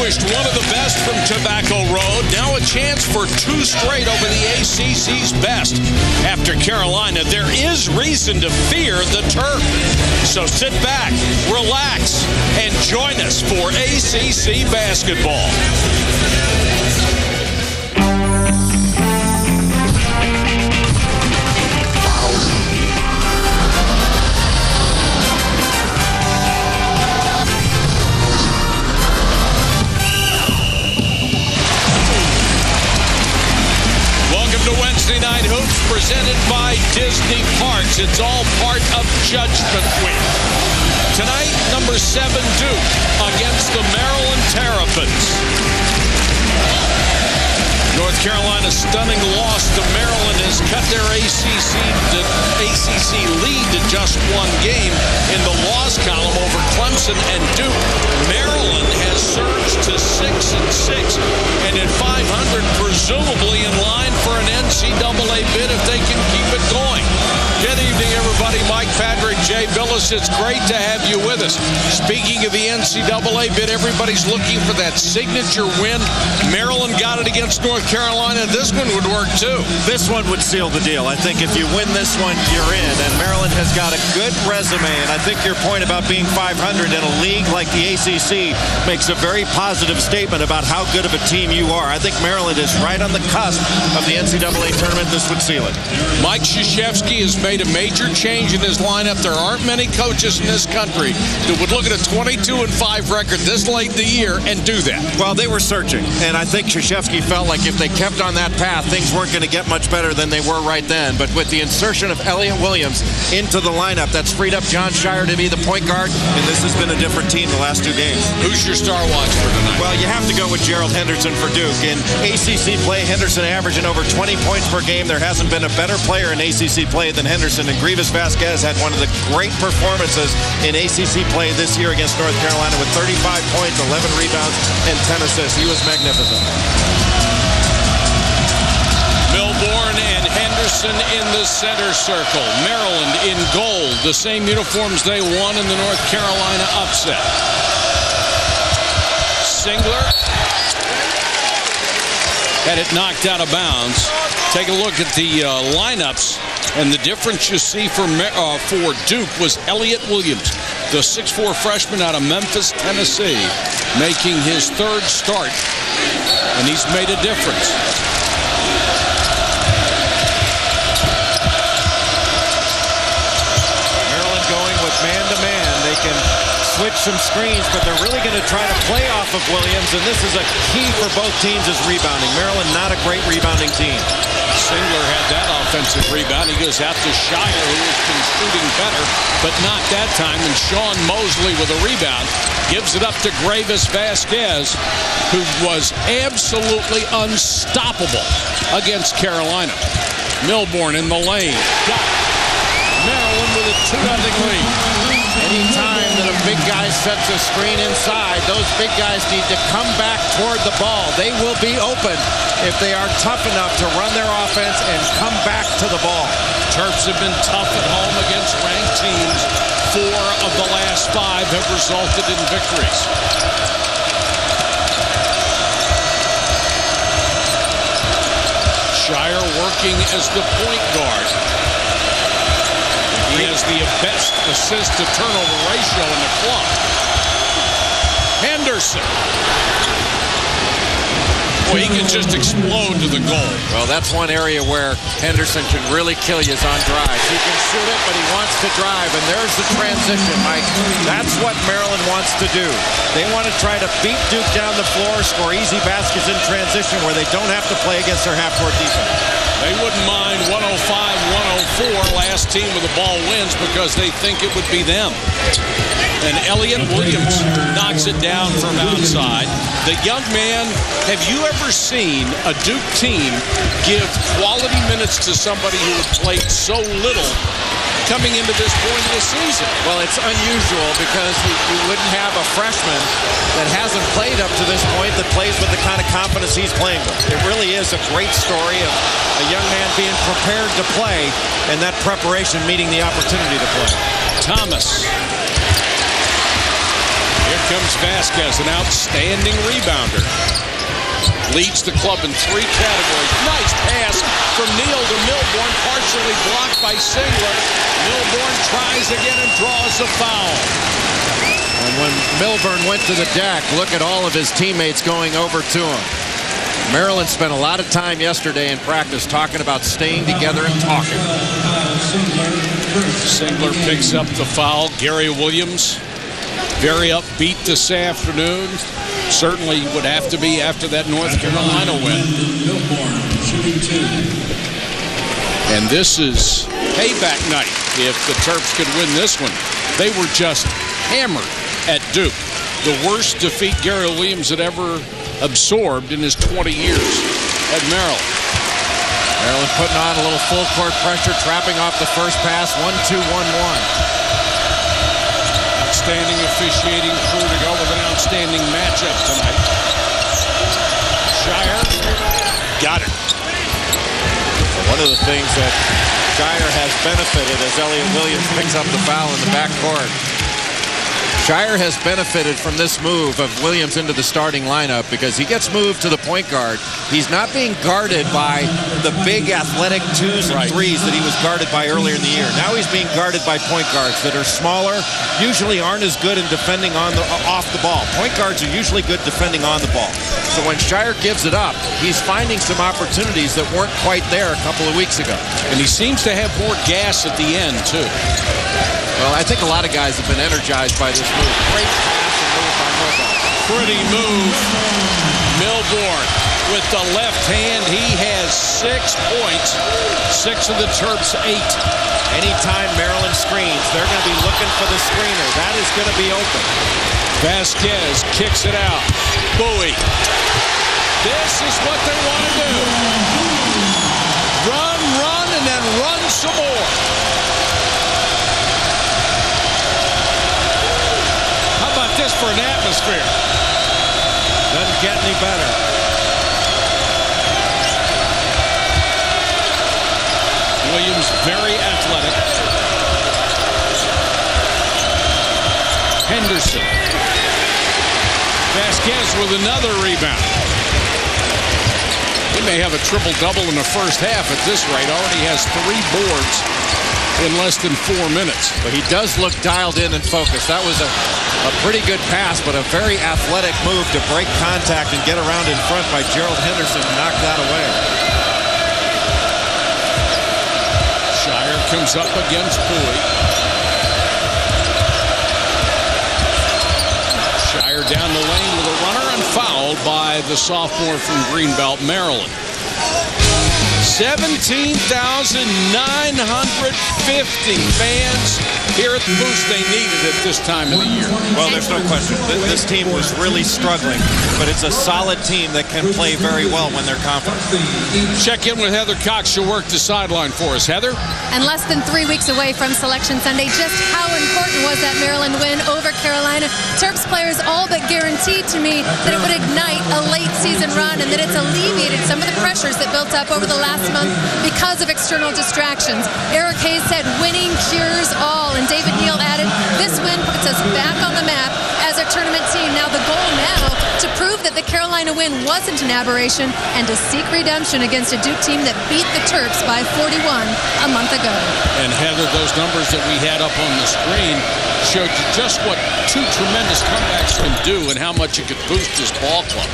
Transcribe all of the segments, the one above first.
extinguished one of the best from Tobacco Road. Now a chance for 2 straight over the ACC's best. After Carolina, there is reason to fear the turf. So sit back, relax, and join us for ACC basketball. To Wednesday Night Hoops, presented by Disney Parks. It's all part of Judgment Week. Tonight, number 7 Duke against the Maryland Terrapins. North Carolina's stunning loss to Maryland has cut their ACC lead to just 1 game in the loss column over Clemson and Duke. Maryland has surged to 6-6 and at 500, presumably in line for an NCAA bid if they can keep it going. Good evening, everybody. Mike Patrick, Jay Billis. It's great to have you with us. Speaking of the NCAA bid, everybody's looking for that signature win. Maryland got it against North Carolina. This one would work, too. This one would seal the deal. I think if you win this one, you're in. And Maryland has got a good resume. And I think your point about being 500 in a league like the ACC makes a very positive statement about how good of a team you are. I think Maryland is right on the cusp of the NCAA tournament. This would seal it. Mike Krzyzewski has made a major change in his lineup. There aren't many coaches in this country that would look at a 22-5 record this late in the year and do that. Well, they were searching. And I think Krzyzewski felt like if they kept on that path, things weren't going to get much better than they were right then. But with the insertion of Elliot Williams into the lineup, that's freed up John Shire to be the point guard, and this has been a different team the last 2 games. Who's your star watch for tonight? Well, you have to go with Gerald Henderson for Duke. In ACC play, Henderson averaging over 20 points per game. There hasn't been a better player in ACC play than Henderson, and Grievous Vasquez had one of the great performances in ACC play this year against North Carolina with 35 points, 11 rebounds, and 10 assists. He was magnificent. Milborn and Henderson in the center circle. Maryland in gold, the same uniforms they won in the North Carolina upset. Singler had it knocked out of bounds. Take a look at the lineups, and the difference you see for Duke was Elliot Williams, the 6'4" freshman out of Memphis, Tennessee, making his 3rd start, and he's made a difference. Maryland going with man-to-man. They can switch some screens, but they're really going to try to play off of Williams, and this is a key for both teams is rebounding. Maryland not a great rebounding team. Singler had that offensive rebound. He goes out to Shire, who has been shooting better, but not that time. And Sean Mosley with a rebound gives it up to Grievous Vasquez, who was absolutely unstoppable against Carolina. Milborn in the lane. Got it. Maryland with a 2-0 lead. Anytime that a big guy sets a screen inside, those big guys need to come back toward the ball. They will be open if they are tough enough to run their offense and come back to the ball. Terps have been tough at home against ranked teams. 4 of the last 5 have resulted in victories. Shire working as the point guard. He has the best assist-to-turnover ratio in the club. Henderson. Boy, he can just explode to the goal. Well, that's one area where Henderson can really kill you is on drives. He can shoot it, but he wants to drive, and there's the transition, Mike. That's what Maryland wants to do. They want to try to beat Duke down the floor, score easy baskets in transition where they don't have to play against their half-court defense. They wouldn't mind 105-104. Last team with the ball wins because they think it would be them. And Elliot Williams knocks it down from outside. The young man, have you ever seen a Duke team give quality minutes to somebody who had played so little coming into this point of the season? Well, it's unusual because you wouldn't have a freshman that hasn't played up to this point that plays with the kind of confidence he's playing with. It really is a great story of a young man being prepared to play and that preparation meeting the opportunity to play. Thomas. Here comes Vasquez, an outstanding rebounder. Leads the club in 3 categories. Nice pass from Neal to Milbourne, partially blocked by Singler. Milbourne tries again and draws a foul. And when Milbourne went to the deck, look at all of his teammates going over to him. Maryland spent a lot of time yesterday in practice talking about staying together and talking. Singler picks up the foul. Gary Williams, very upbeat this afternoon. Certainly would have to be after that North Carolina win. And this is payback night if the Terps could win this one. They were just hammered at Duke. The worst defeat Gary Williams had ever absorbed in his 20 years at Maryland. Maryland putting on a little full court pressure, trapping off the first pass, 1-2-1-1. Outstanding officiating crew to go with an outstanding matchup tonight. Shire got it. One of the things that Shire has benefited as Elliott Williams picks up the foul in the backcourt. Shire has benefited from this move of Williams into the starting lineup because he gets moved to the point guard. He's not being guarded by the big athletic 2s and 3s that he was guarded by earlier in the year. Now he's being guarded by point guards that are smaller, usually aren't as good in defending off the ball. Point guards are usually good defending on the ball. So when Shire gives it up, he's finding some opportunities that weren't quite there a couple of weeks ago. And he seems to have more gas at the end, too. Well, I think a lot of guys have been energized by this move. Great pass and move by Milbourne. Pretty move. Milbourne with the left hand. He has 6 points. 6 of the Terps' 8. Anytime Maryland screens, they're going to be looking for the screener. That is going to be open. Vasquez kicks it out. Bowie. This is what they want to do. Run, and then run some more. This for an atmosphere. Doesn't get any better. Williams very athletic. Henderson. Vasquez with another rebound. He may have a triple-double in the first half at this rate. Already has 3 boards in less than 4 minutes. But he does look dialed in and focused. That was a pretty good pass, but a very athletic move to break contact and get around in front by Gerald Henderson and knock that away. Shire comes up against Bowie. Shire down the lane with a runner and fouled by the sophomore from Greenbelt, Maryland. 17,950 fans here at the boost they needed at this time of the year. Well, there's no question. This team was really struggling, but it's a solid team that can play very well when they're confident. Check in with Heather Cox. She'll work the sideline for us. Heather? And less than 3 weeks away from Selection Sunday, just how important was that Maryland win over Carolina? Terps players all but guaranteed to me that it would ignite a late season run and that it's alleviated some of the pressures that built up over the last month because of external distractions. Eric Hayes said winning cures all, and David Neal added, this win puts us back on the map as a tournament team. Now the goal now to prove that the Carolina win wasn't an aberration and to seek redemption against a Duke team that beat the Terps by 41 a month ago. And Heather, those numbers that we had up on the screen showed you just what 2 tremendous comebacks can do and how much it could boost this ball club.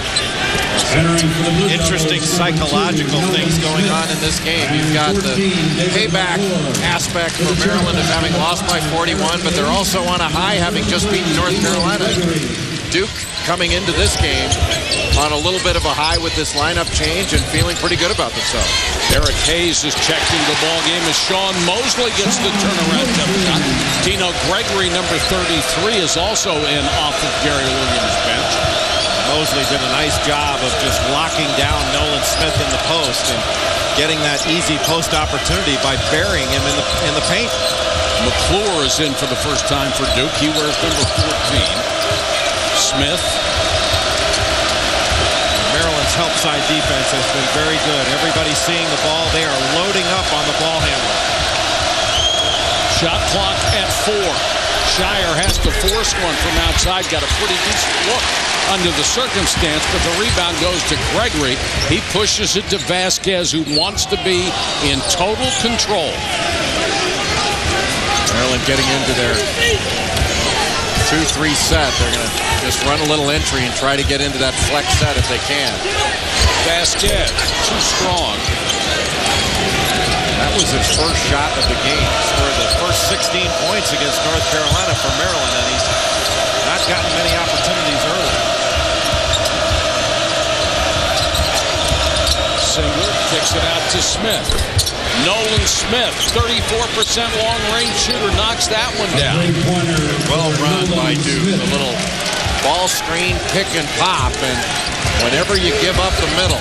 Interesting psychological things going on in this game. You've got the payback aspect for Maryland of having lost by 41, but they're also on a high having just beaten North Carolina. Duke coming into this game on a little bit of a high with this lineup change and feeling pretty good about themselves. Eric Hayes is checked into the ball game as Sean Mosley gets the turnaround jump shot. Dino Gregory, number 33, is also in off of Gary Williams' bench. Mosley did a nice job of just locking down Nolan Smith in the post and getting that easy post opportunity by burying him in the paint. McClure is in for the first time for Duke. He wears number 14. Smith. Maryland's help side defense has been very good. Everybody seeing the ball. They are loading up on the ball handler. Shot clock at 4. Shire has to force one from outside. Got a pretty decent look under the circumstance, but the rebound goes to Gregory. He pushes it to Vasquez, who wants to be in total control. Maryland getting into their 2-3 set. They're going to just run a little entry and try to get into that flex set if they can. Vasquez, too strong. That was his first shot of the game. Scored the first 16 points against North Carolina for Maryland, and he's not gotten many opportunities early. Singler kicks it out to Smith. Nolan Smith, 34% long-range shooter, knocks that one down. Well run by Duke. A little ball screen, pick and pop, and whenever you give up the middle,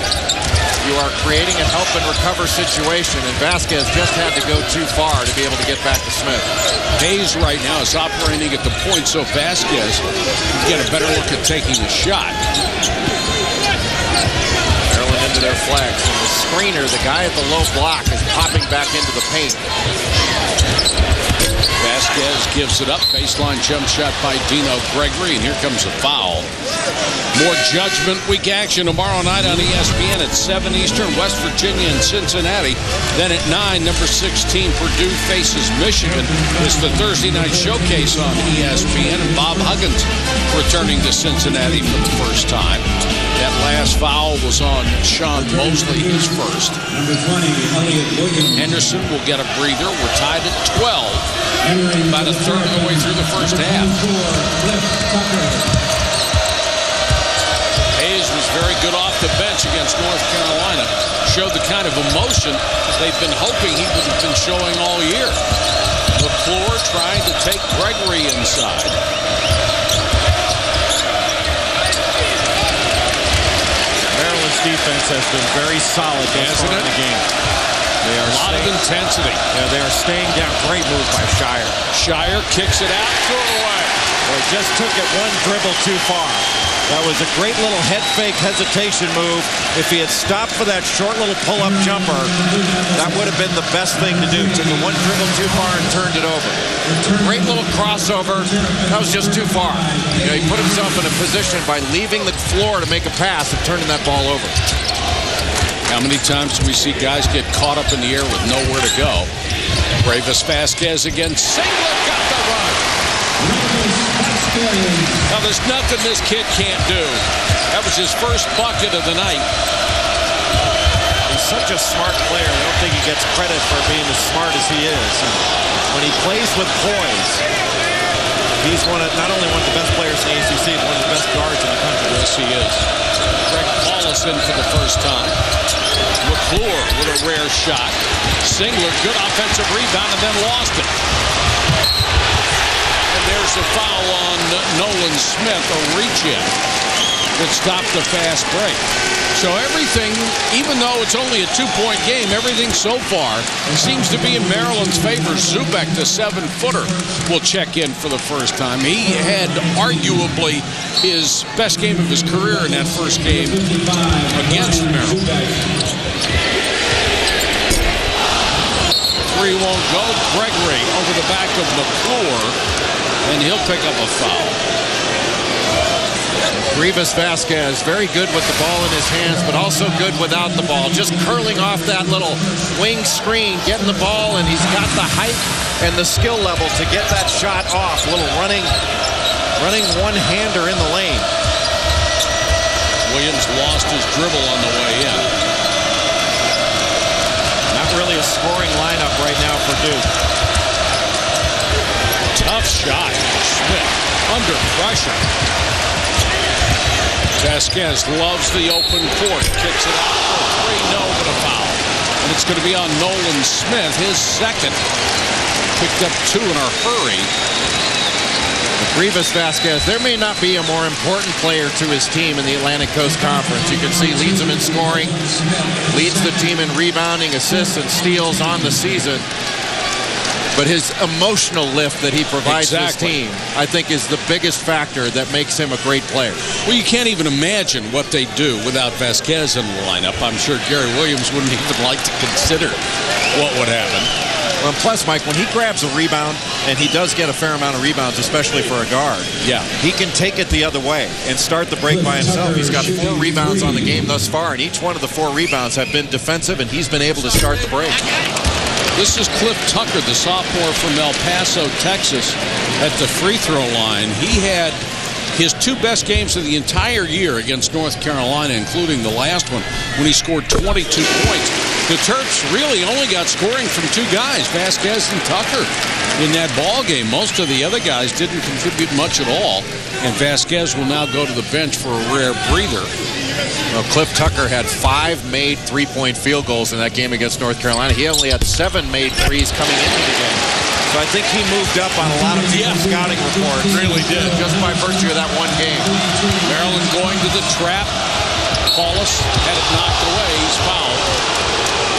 you are creating a help and recover situation, and Vasquez just had to go too far to be able to get back to Smith. Hayes right now is operating at the point, so Vasquez can get a better look at taking the shot. Maryland into their flex, and the screener, the guy at the low block, is popping back into the paint. Vasquez gives it up. Baseline jump shot by Dino Gregory, and here comes a foul. More Judgment Week action tomorrow night on ESPN at 7 Eastern, West Virginia and Cincinnati. Then at 9, number 16, Purdue faces Michigan. It's the Thursday night showcase on ESPN, and Bob Huggins returning to Cincinnati for the first time. That last foul was on Sean Mosley, his first. Number 20, Elliott Williams. Henderson will get a breather. We're tied at 12. About a third of the way through the first half. Hayes was very good off the bench against North Carolina. Showed the kind of emotion they've been hoping he would have been showing all year. McClure trying to take Gregory inside. Maryland's defense has been very solid thus far in the game. They are a lot of intensity. Yeah, they are staying down. Great move by Shire. Shire kicks it out, threw it away. Well, he just took it one dribble too far. That was a great little head fake hesitation move. If he had stopped for that short little pull-up jumper, that would have been the best thing to do. Took it one dribble too far and turned it over. Great little crossover. That was just too far. You know, he put himself in a position by leaving the floor to make a pass and turning that ball over. How many times do we see guys get caught up in the air with nowhere to go? Bravas Vasquez against Singler, got the run. Now, there's nothing this kid can't do. That was his first bucket of the night. He's such a smart player. I don't think he gets credit for being as smart as he is. And when he plays with poise, he's not only one of the best players in the ACC, but one of the best guards in the country. Yes, he is. Greg Paulus in for the first time. McClure with a rare shot. Singler, good offensive rebound, and then lost it. And there's a foul on Nolan Smith, a reach-in that stopped the fast break. So everything, even though it's only a 2-point game, everything so far seems to be in Maryland's favor. Zubek, the 7-footer, will check in for the first time. He had arguably his best game of his career in that first game against Maryland. Three won't go. Gregory over the back of McClure, and he'll pick up a foul. Bravas Vasquez, very good with the ball in his hands, but also good without the ball. Just curling off that little wing screen, getting the ball, and he's got the height and the skill level to get that shot off. A little running one-hander in the lane. Williams lost his dribble on the way in. Not really a scoring lineup right now for Duke. Tough shot. Smith under pressure. Vasquez loves the open court. Kicks it out for three. No, but a foul. And it's going to be on Nolan Smith, his second. Picked up two in a hurry. Bravas Vasquez, there may not be a more important player to his team in the Atlantic Coast Conference. You can see leads him in scoring, leads the team in rebounding, assists, and steals on the season. But his emotional lift that he provides his team, I think, is the biggest factor that makes him a great player. Well, you can't even imagine what they do without Vasquez in the lineup. I'm sure Gary Williams wouldn't even like to consider what would happen. Well, plus, Mike, when he grabs a rebound, and he does get a fair amount of rebounds, especially for a guard, he can take it the other way and start the break by himself. He's got 4 rebounds on the game thus far, and each one of the 4 rebounds have been defensive, and he's been able to start the break. This is Cliff Tucker, the sophomore from El Paso, Texas, at the free throw line. He had his 2 best games of the entire year against North Carolina, including the last one when he scored 22 points. The Terps really only got scoring from 2 guys, Vasquez and Tucker, in that ball game. Most of the other guys didn't contribute much at all, and Vasquez will now go to the bench for a rare breather. Well, Cliff Tucker had 5 made 3-point field goals in that game against North Carolina. He only had 7 made threes coming into the game. So I think he moved up on a lot of people's scouting reports. Really did. Just by virtue of that one game. Maryland going to the trap. Paulus had it knocked away. He's fouled.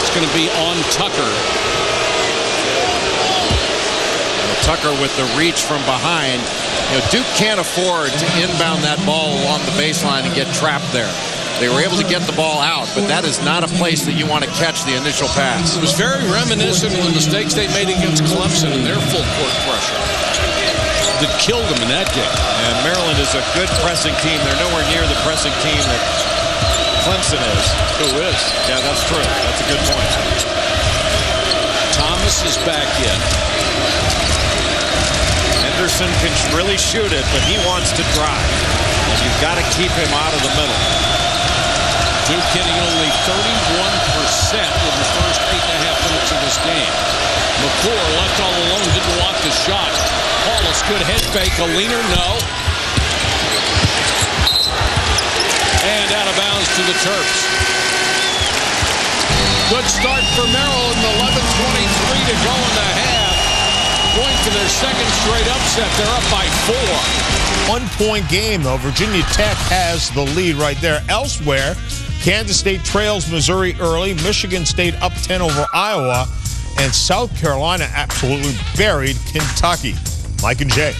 It's going to be on Tucker. Tucker with the reach from behind. You know, Duke can't afford to inbound that ball along the baseline and get trapped there. They were able to get the ball out, but that is not a place that you want to catch the initial pass. It was very reminiscent of the mistakes they made against Clemson in their full court pressure that killed them in that game. And Maryland is a good pressing team. They're nowhere near the pressing team that Clemson is. Who is? Yeah, that's true. That's a good point. Thomas is back in. Henderson can really shoot it, but he wants to drive. And you've got to keep him out of the middle. Duke hitting only 31% in the first 8.5 minutes of this game. McClure left all alone, didn't want the shot. Paulus, good head fake. A leaner, no. And out of bounds to the Terps. Good start for Maryland. 11:23 to go in the half. Going for their second straight upset. They're up by 4. 1-point game, though. Virginia Tech has the lead right there. Elsewhere, Kansas State trails Missouri early. Michigan State up 10 over Iowa. And South Carolina absolutely buried Kentucky. Mike and Jay.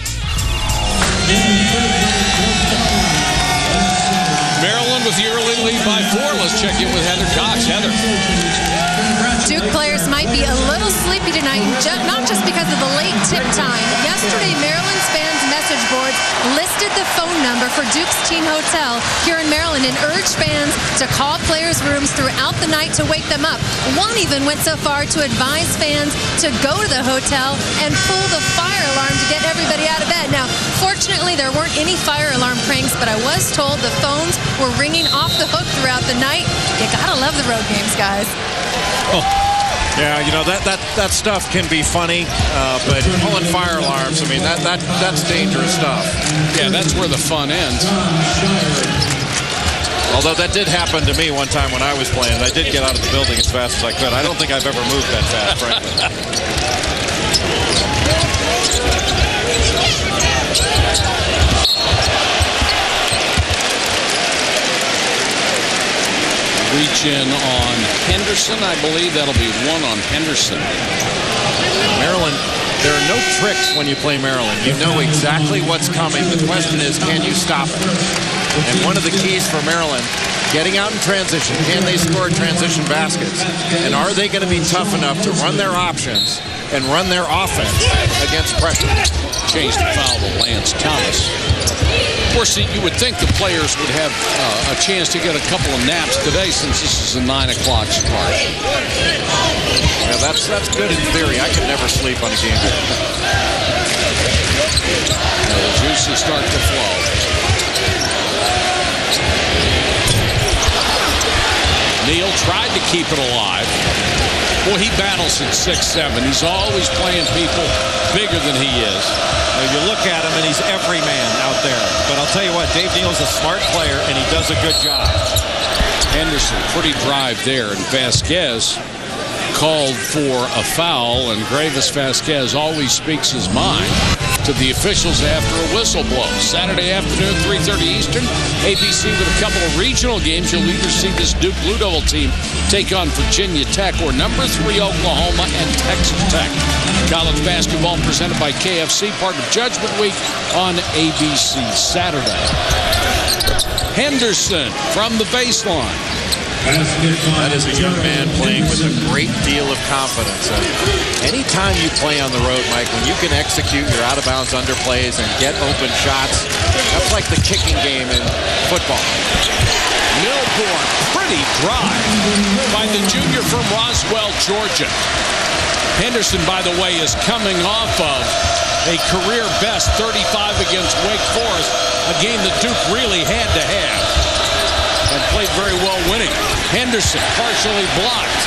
Maryland with the early lead by 4. Let's check in with Heather Cox. Heather. Duke players might be a little sleepy tonight, not just because of the late tip time. Yesterday, Maryland's fans' message boards listed the phone number for Duke's team hotel here in Maryland and urged fans to call players' rooms throughout the night to wake them up. One even went so far to advise fans to go to the hotel and pull the fire alarm to get everybody out of bed. Now, fortunately, there weren't any fire alarm pranks, but I was told the phones were ringing off the hook throughout the night. You gotta love the road games, guys. Oh. Yeah, you know, that stuff can be funny, but pulling fire alarms, I mean, that's dangerous stuff. Yeah, that's where the fun ends. Although that did happen to me one time when I was playing. I did get out of the building as fast as I could. I don't think I've ever moved that fast, frankly. Reach in on Henderson. I believe that'll be 1 on Henderson. Maryland, there are no tricks when you play Maryland. You know exactly what's coming. The question is, can you stop it? And one of the keys for Maryland, getting out in transition. Can they score transition baskets? And are they going to be tough enough to run their options and run their offense against pressure? Changed the foul to Lance Thomas. Of course, you would think the players would have a chance to get a couple of naps today since this is a 9 o'clock start. Yeah, that's good in theory. I could never sleep on a game. The juices start to flow. Neal tried to keep it alive. Boy, he battles at 6'7". He's always playing people bigger than he is. You look at him, and he's every man out there. But I'll tell you what, Dave Neal's a smart player, and he does a good job. Henderson, pretty drive there, and Vasquez called for a foul, and Gravis Vasquez always speaks his mind to the officials after a whistle blows. Saturday afternoon, 3:30 Eastern, ABC with a couple of regional games. You'll either see this Duke Blue Devil team take on Virginia Tech or number 3 Oklahoma and Texas Tech. College basketball presented by KFC, part of Judgment Week on ABC Saturday. Henderson from the baseline. That is a young man playing with a great deal of confidence. Anytime you play on the road, Mike, when you can execute your out-of-bounds underplays and get open shots, that's like the kicking game in football. Milbourne, pretty drive by the junior from Roswell, Georgia. Henderson, by the way, is coming off of a career best 35 against Wake Forest, a game that Duke really had to have and played very well winning. Henderson partially blocked.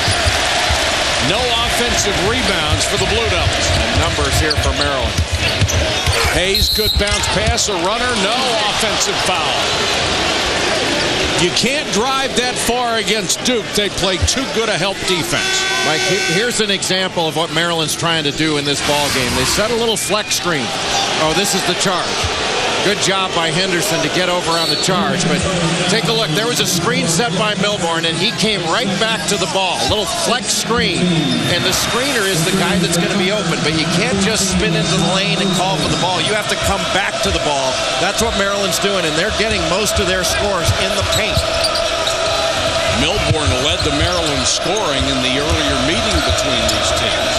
No offensive rebounds for the Blue Devils. And numbers here for Maryland. Hayes, good bounce pass, a runner, no offensive foul. You can't drive that far against Duke. They play too good a help defense. Mike, here's an example of what Maryland's trying to do in this ball game. They set a little flex screen. Oh, this is the charge. Good job by Henderson to get over on the charge. But take a look. There was a screen set by Milbourne, and he came right back to the ball. A little flex screen. And the screener is the guy that's going to be open. But you can't just spin into the lane and call for the ball. You have to come back to the ball. That's what Maryland's doing, and they're getting most of their scores in the paint. Milbourne led the Maryland scoring in the earlier meeting between these teams.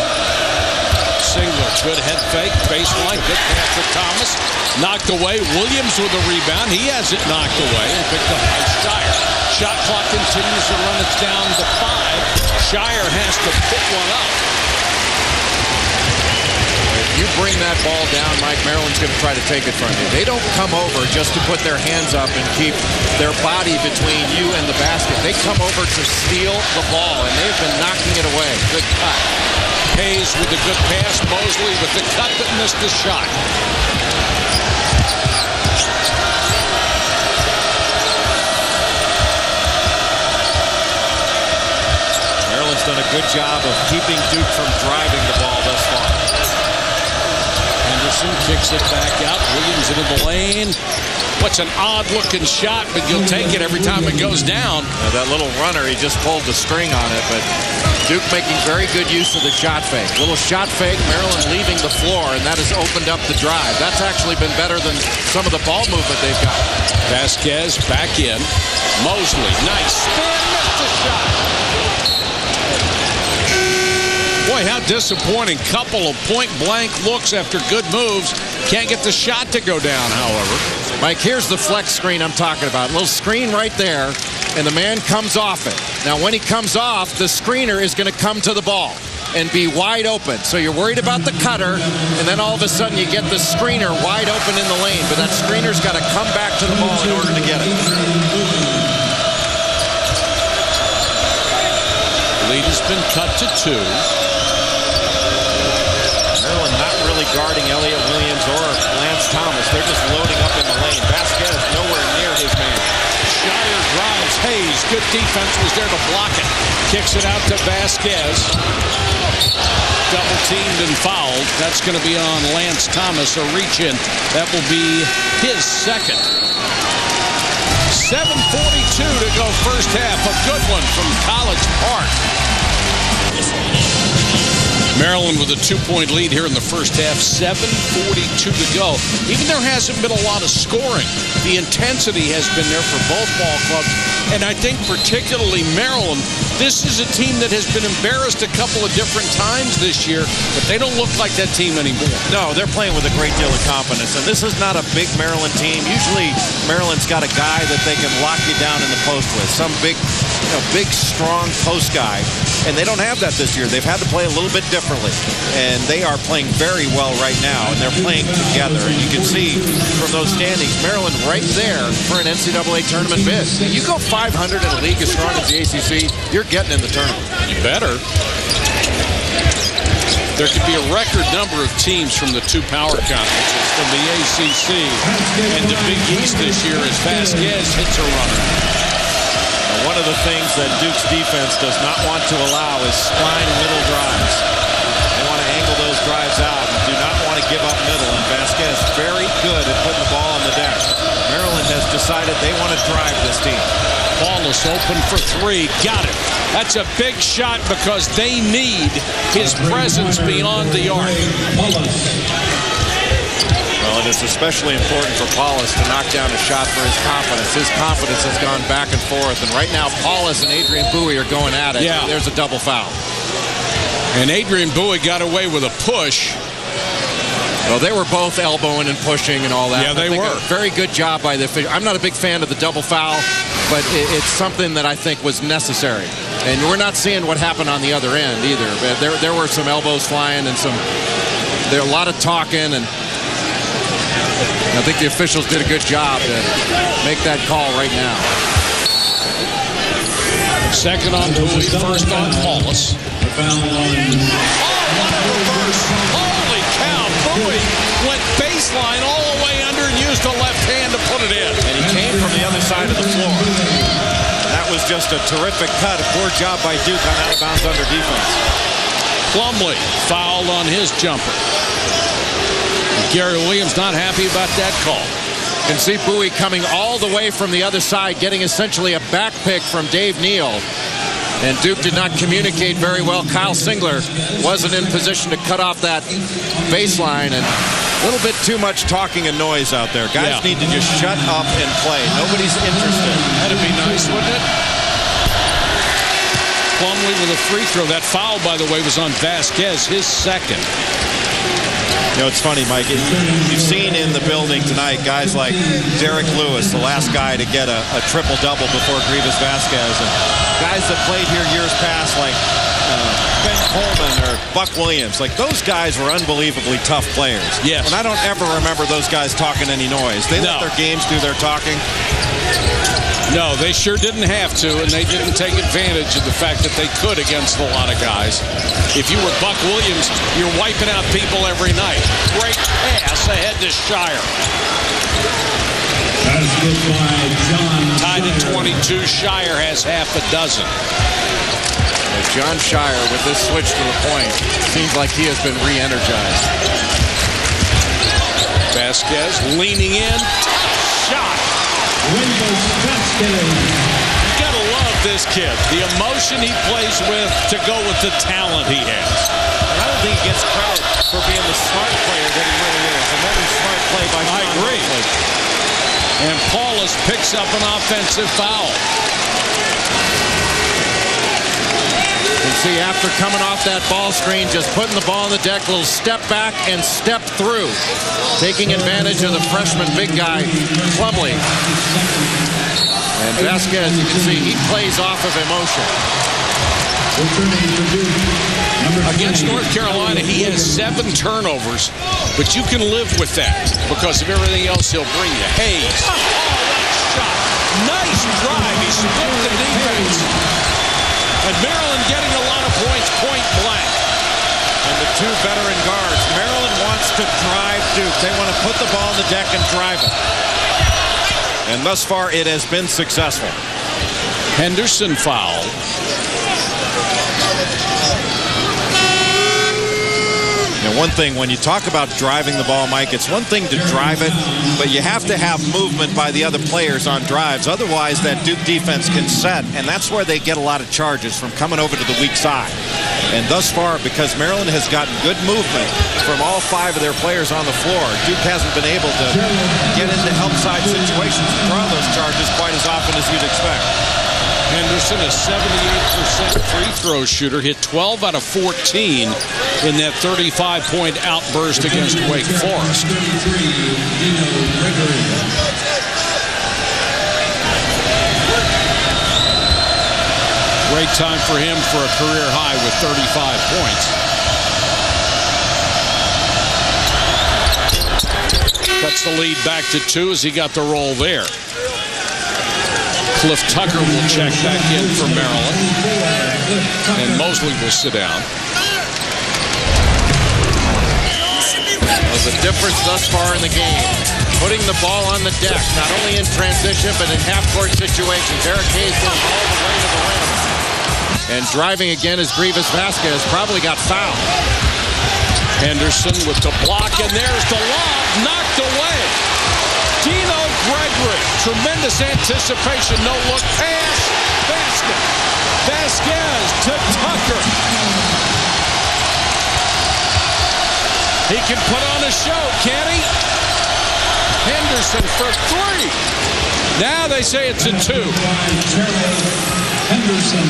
Singler, good head fake, baseline, good pass to Thomas. Knocked away. Williams with a rebound. He has it knocked away and picked up by Shire. Shot clock continues to run. It's down to 5. Shire has to put one up. If you bring that ball down, Mike, Maryland's going to try to take it from you. They don't come over just to put their hands up and keep their body between you and the basket. They come over to steal the ball, and they've been knocking it away. Good cut. Hayes with a good pass. Mosley with the cut that missed the shot. Maryland's done a good job of keeping Duke from driving the ball thus far. Henderson kicks it back out. Williams into the lane. What's an odd-looking shot, but you'll take it every time it goes down. That little runner, he just pulled the string on it, but Duke making very good use of the shot fake. Little shot fake, Maryland leaving the floor, and that has opened up the drive. That's actually been better than some of the ball movement they've got. Vasquez back in. Mosley, nice spin, missed the shot. Boy, how disappointing. Couple of point-blank looks after good moves. Can't get the shot to go down, however. Mike, here's the flex screen I'm talking about. A little screen right there, and the man comes off it. Now, when he comes off, the screener is going to come to the ball and be wide open. So you're worried about the cutter, and then all of a sudden you get the screener wide open in the lane. But that screener's got to come back to the ball in order to get it. Lead has been cut to 2. Maryland not really guarding Elliott Williams or Lance Thomas. They're just loading up in the lane. Vasquez nowhere near his man. Shire drives. Hayes, good defense, was there to block it. Kicks it out to Vasquez. Double teamed and fouled. That's going to be on Lance Thomas, a reach in. That will be his second. 7:42 to go first half. A good one from College Park. Maryland with a 2-point lead here in the first half. 7:42 to go. Even there hasn't been a lot of scoring. The intensity has been there for both ball clubs. And I think particularly Maryland, this is a team that has been embarrassed a couple of different times this year, but they don't look like that team anymore. No, they're playing with a great deal of confidence. And this is not a big Maryland team. Usually Maryland's got a guy that they can lock you down in the post with. Some big, big, strong post guy. And they don't have that this year. They've had to play a little bit differently. And they are playing very well right now. And they're playing together. And you can see from those standings, Maryland right there for an NCAA tournament bid. You go 500 in a league as strong as the ACC, you're getting in the tournament. You better. There could be a record number of teams from the two power conferences, from the ACC and the Big East this year as Vasquez hits a runner. One of the things that Duke's defense does not want to allow is spine middle drives. They want to angle those drives out and do not want to give up middle. And Vasquez very good at putting the ball on the deck. Maryland has decided they want to drive this team. Wallace open for 3. Got it. That's a big shot because they need his presence beyond the arc. Well, Well, and it's especially important for Paulus to knock down a shot for his confidence. His confidence has gone back and forth. And right now, Paulus and Adrian Bowie are going at it. Yeah. There's a double foul. And Adrian Bowie got away with a push. Well, they were both elbowing and pushing and all that. Yeah, they were. Very good job by the official. I'm not a big fan of the double foul, but it's something that I think was necessary. And we're not seeing what happened on the other end either. But there were some elbows flying and there a lot of talking, and I think the officials did a good job to make that call right now. Second on Bowie, first on Paulus. Holy cow, Bowie went baseline all the way under and used the left hand to put it in. And he came from the other side of the floor. That was just a terrific cut. A poor job by Duke on out of bounds under defense. Plumlee fouled on his jumper. Gary Williams not happy about that call. You can see Bowie coming all the way from the other side, getting essentially a back pick from Dave Neal. And Duke did not communicate very well. Kyle Singler wasn't in position to cut off that baseline, and A little bit too much talking and noise out there. Guys need to just shut up and play. Nobody's interested. That'd be nice, wouldn't it? Plumlee with a free throw. That foul, by the way, was on Vasquez, his second. You know, it's funny, Mike. You've seen in the building tonight guys like Derek Lewis, the last guy to get a triple-double before Grievous Vasquez, and guys that played here years past like Ben Coleman or Buck Williams. Like, those guys were unbelievably tough players. Yes. And I don't ever remember those guys talking any noise. They let their games do their talking. No, they sure didn't have to, and they didn't take advantage of the fact that they could against a lot of guys. If you were Buck Williams, you're wiping out people every night. Great pass ahead to Shire. Tied at 22. Shire has half a dozen. John Shire, with this switch to the point, seems like he has been re-energized. Vasquez leaning in. Shot. You gotta love this kid. The emotion he plays with to go with the talent he has. And I don't think he gets credit for being the smart player that he really is. Another smart play by Sean. I agree. Mosley. And Paulus picks up an offensive foul. You can see after coming off that ball screen, just putting the ball on the deck, little step back and step through, taking advantage of the freshman big guy, Plumlee. And Vasquez, you can see, he plays off of emotion. Against North Carolina, he has 7 turnovers, but you can live with that because of everything else he'll bring you. Hayes. Oh, shot. Nice drive. He split the defense. And Maryland getting a lot of points, point blank. And the two veteran guards. Maryland wants to drive Duke. They want to put the ball on the deck and drive it. And thus far, it has been successful. Henderson fouled. Now, one thing, when you talk about driving the ball, Mike, it's one thing to drive it, but you have to have movement by the other players on drives. Otherwise, that Duke defense can set, and that's where they get a lot of charges from coming over to the weak side. And thus far, because Maryland has gotten good movement from all 5 of their players on the floor, Duke hasn't been able to get into help side situations and draw those charges quite as often as you'd expect. Henderson, a 78% free throw shooter, hit 12 out of 14 in that 35-point outburst against Wake Forest. Great time for him for a career high with 35 points. Cuts the lead back to 2 as he got the roll there. Cliff Tucker will check back in for Maryland. And Mosley will sit down. Well, the difference thus far in the game, putting the ball on the deck, not only in transition, but in half-court situations. Eric Hayes goes all the way to the rim. And driving again is Grievous Vasquez, probably got fouled. Henderson with the block, and there's the lob, knocked away. Dino Gregory, tremendous anticipation, no-look pass, basket. Vasquez to Tucker. He can put on a show, can he? Henderson for three. Now they say it's a two.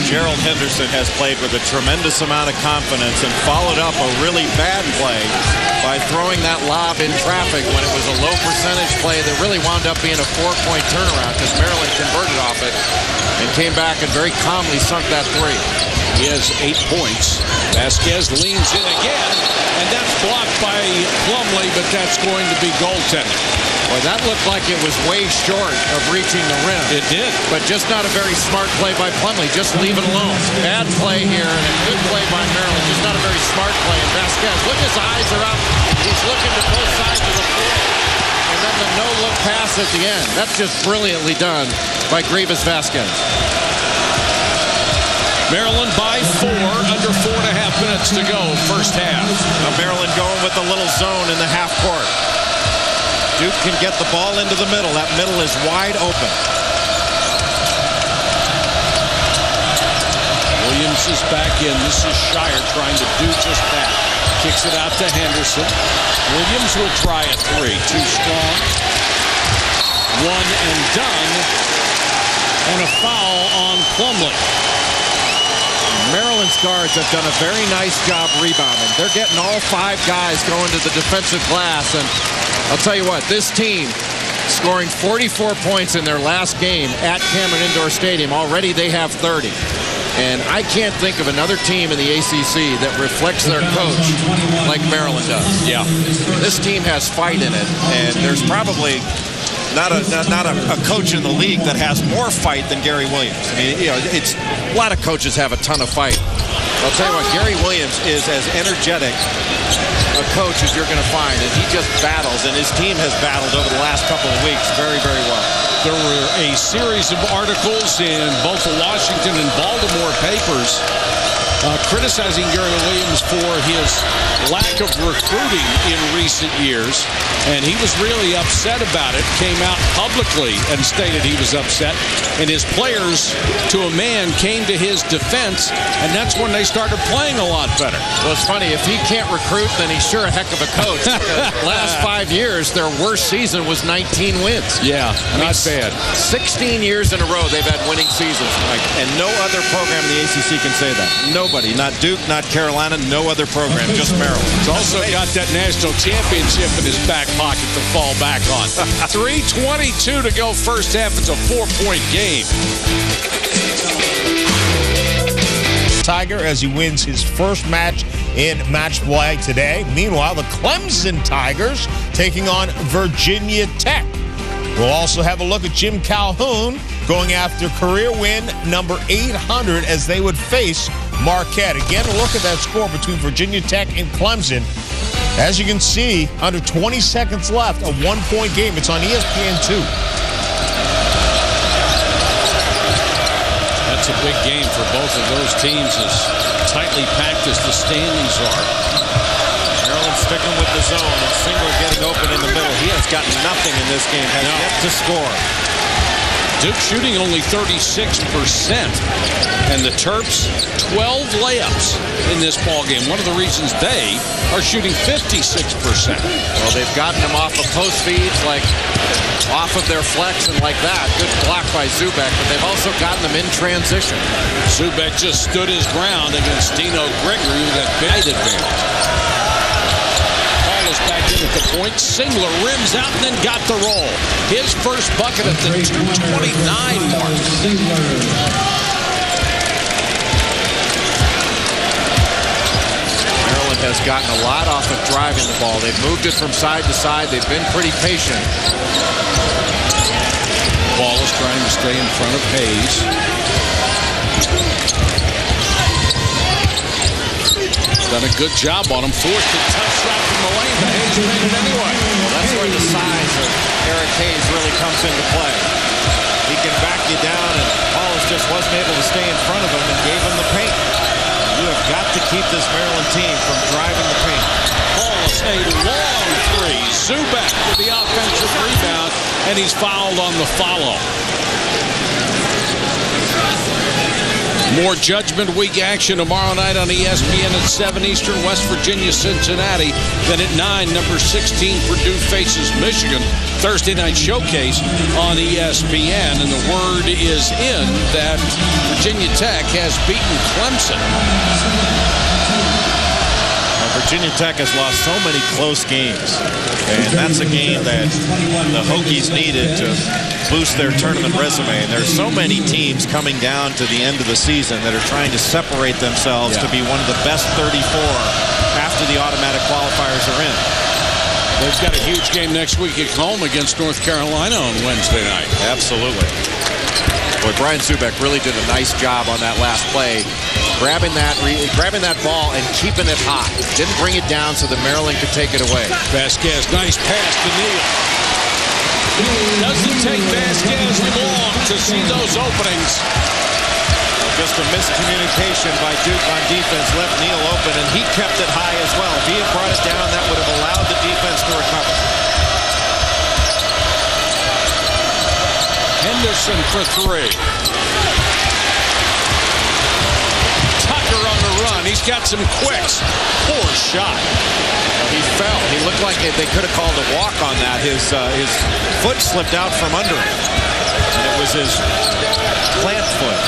Gerald Henderson has played with a tremendous amount of confidence and followed up a really bad play by throwing that lob in traffic when it was a low percentage play that really wound up being a 4-point turnaround because Maryland converted off it and came back and very calmly sunk that three. He has 8 points. Vasquez leans in again, and that's blocked by Plumlee, but that's going to be goaltending. Well, that looked like it was way short of reaching the rim. It did. But just not a very smart play by Plumlee. Just leave it alone. Bad play here and a good play by Maryland. Just not a very smart play. And Vasquez, look, his eyes are up. He's looking to both sides of the floor. And then the no-look pass at the end. That's just brilliantly done by Grievous Vasquez. Maryland by 4, under 4.5 minutes to go, first half. Now Maryland going with a little zone in the half court. Duke can get the ball into the middle. That middle is wide open. Williams is back in. This is Shire trying to do just that. Kicks it out to Henderson. Williams will try a three. Too strong. One and done. And a foul on Plumlee. Maryland's guards have done a very nice job rebounding. They're getting all 5 guys going to the defensive glass. And I'll tell you what, this team scoring 44 points in their last game at Cameron Indoor Stadium. Already they have 30. And I can't think of another team in the ACC that reflects their coach like Maryland does. Yeah. This team has fight in it. And there's probably not a coach in the league that has more fight than Gary Williams. I mean, you know, it's A lot of coaches have a ton of fight. I'll tell you what, Gary Williams is as energetic a coach as you're going to find, and he just battles, and his team has battled over the last couple of weeks very, very well. There were a series of articles in both the Washington and Baltimore papers criticizing Gary Williams for his lack of recruiting in recent years, and he was really upset about it, came out publicly and stated he was upset, and his players, to a man, came to his defense, and that's when they started playing a lot better. Well, it's funny, if he can't recruit, then he's sure a heck of a coach. Last 5 years, their worst season was 19 wins. Yeah, not bad. 16 years in a row they've had winning seasons, Mike. And no other program in the ACC can say that. Nobody, not Duke, not Carolina, no other program, just Maryland. He's also got that national championship in his back pocket to fall back on. 3:22 to go first half. It's a 4-point game. Tiger as he wins his first match in match play today. Meanwhile, the Clemson Tigers taking on Virginia Tech. We'll also have a look at Jim Calhoun going after career win number 800 as they would face Marquette. Again, a look at that score between Virginia Tech and Clemson. As you can see, under 20 seconds left, a 1-point game. It's on ESPN2. That's a big game for both of those teams, as tightly packed as the standings are. Maryland sticking with the zone, and Singler getting open in the middle. He has got nothing in this game, has yet to score. Duke shooting only 36%, and the Terps 12 layups in this ballgame. One of the reasons they are shooting 56%. Well, they've gotten them off of post feeds, like off of their flex and like that. Good block by Zubek, but they've also gotten them in transition. Zubek just stood his ground against Dino Gregory with that big advantage. Ball is back in at the point. Singler rims out and then got the roll. His first bucket at the 2:29 mark. Maryland has gotten a lot off of driving the ball. They've moved it from side to side. They've been pretty patient. Ball is trying to stay in front of Hayes. Done a good job on him. Forced a tough shot from the lane, but Hayes made it anyway. Well, that's where the size of Eric Hayes really comes into play. He can back you down, and Paulus just wasn't able to stay in front of him and gave him the paint. You have got to keep this Maryland team from driving the paint. Paulus, a long three. Zubek with the offensive rebound, and he's fouled on the follow. More Judgment Week action tomorrow night on ESPN at 7 Eastern. West Virginia, Cincinnati. Then at 9, number 16, Purdue faces Michigan. Thursday night showcase on ESPN. And the word is in that Virginia Tech has beaten Clemson. Virginia Tech has lost so many close games, and that's a game that the Hokies needed to boost their tournament resume. And there's so many teams coming down to the end of the season that are trying to separate themselves to be one of the best 34 after the automatic qualifiers are in. They've got a huge game next week at home against North Carolina on Wednesday night. Absolutely. Boy, Brian Zubek really did a nice job on that last play, grabbing that ball and keeping it high. Didn't bring it down so that Maryland could take it away. Vasquez, nice pass to Neal. Doesn't take Vasquez long to see those openings. Just a miscommunication by Duke on defense left Neal open, and he kept it high as well. If he had brought it down, that would have allowed the defense to recover. Henderson for 3. Tucker on the run. He's got some quicks. Poor shot. He fell. He looked like they could have called a walk on that. His foot slipped out from under him, and it was his plant foot.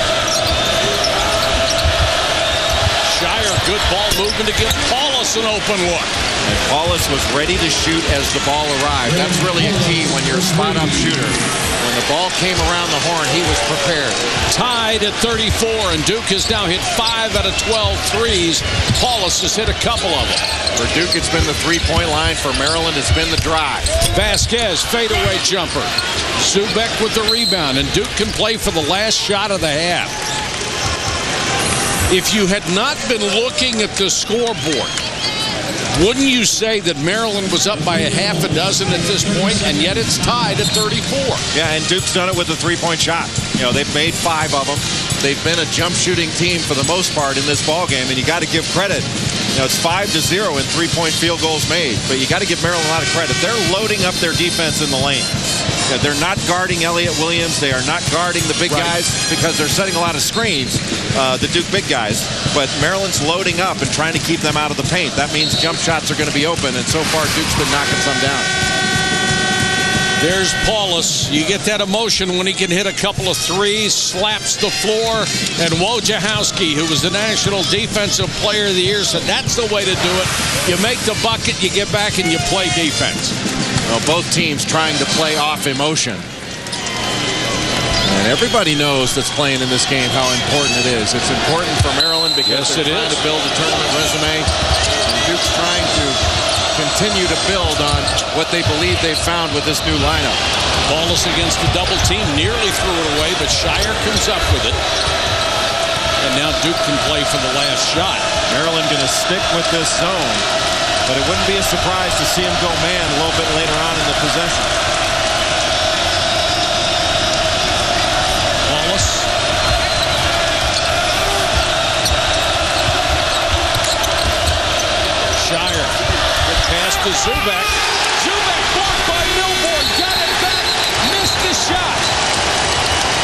Shire, good ball movement to give Paulus an open look. And Paulus was ready to shoot as the ball arrived. That's really a key when you're a spot-up shooter. When the ball came around the horn, he was prepared. Tied at 34, and Duke has now hit 5 out of 12 threes. Paulus has hit a couple of them. For Duke, it's been the three-point line. For Maryland, it's been the drive. Vasquez, fadeaway jumper. Zubek with the rebound, and Duke can play for the last shot of the half. If you had not been looking at the scoreboard, wouldn't you say that Maryland was up by a half a dozen at this point, and yet it's tied at 34? Yeah, and Duke's done it with a three-point shot. You know, they've made 5 of them. They've been a jump shooting team for the most part in this ball game, and you got to give credit. You know, it's 5-0 in three-point field goals made, but you got to give Maryland a lot of credit. They're loading up their defense in the lane. They're not guarding Elliott Williams. They are not guarding the big guys because they're setting a lot of screens, the Duke big guys. But Maryland's loading up and trying to keep them out of the paint. That means jump shots are going to be open, and so far Duke's been knocking some down. There's Paulus. You get that emotion when he can hit a couple of threes, slaps the floor, and Wojciechowski, who was the National Defensive Player of the Year, said that's the way to do it. You make the bucket, you get back, and you play defense. Well, both teams trying to play off emotion. And everybody knows that's playing in this game how important it is. It's important for Maryland because they're trying to build a tournament resume. And Duke's trying to continue to build on what they believe they've found with this new lineup. Paulus against the double team, nearly threw it away, but Shire comes up with it. And now Duke can play for the last shot. Maryland going to stick with this zone, but it wouldn't be a surprise to see him go man a little bit later on in the possession. Paulus. Shire. Good pass to Zubek. Zubek blocked by Milborn. Got it back. Missed the shot.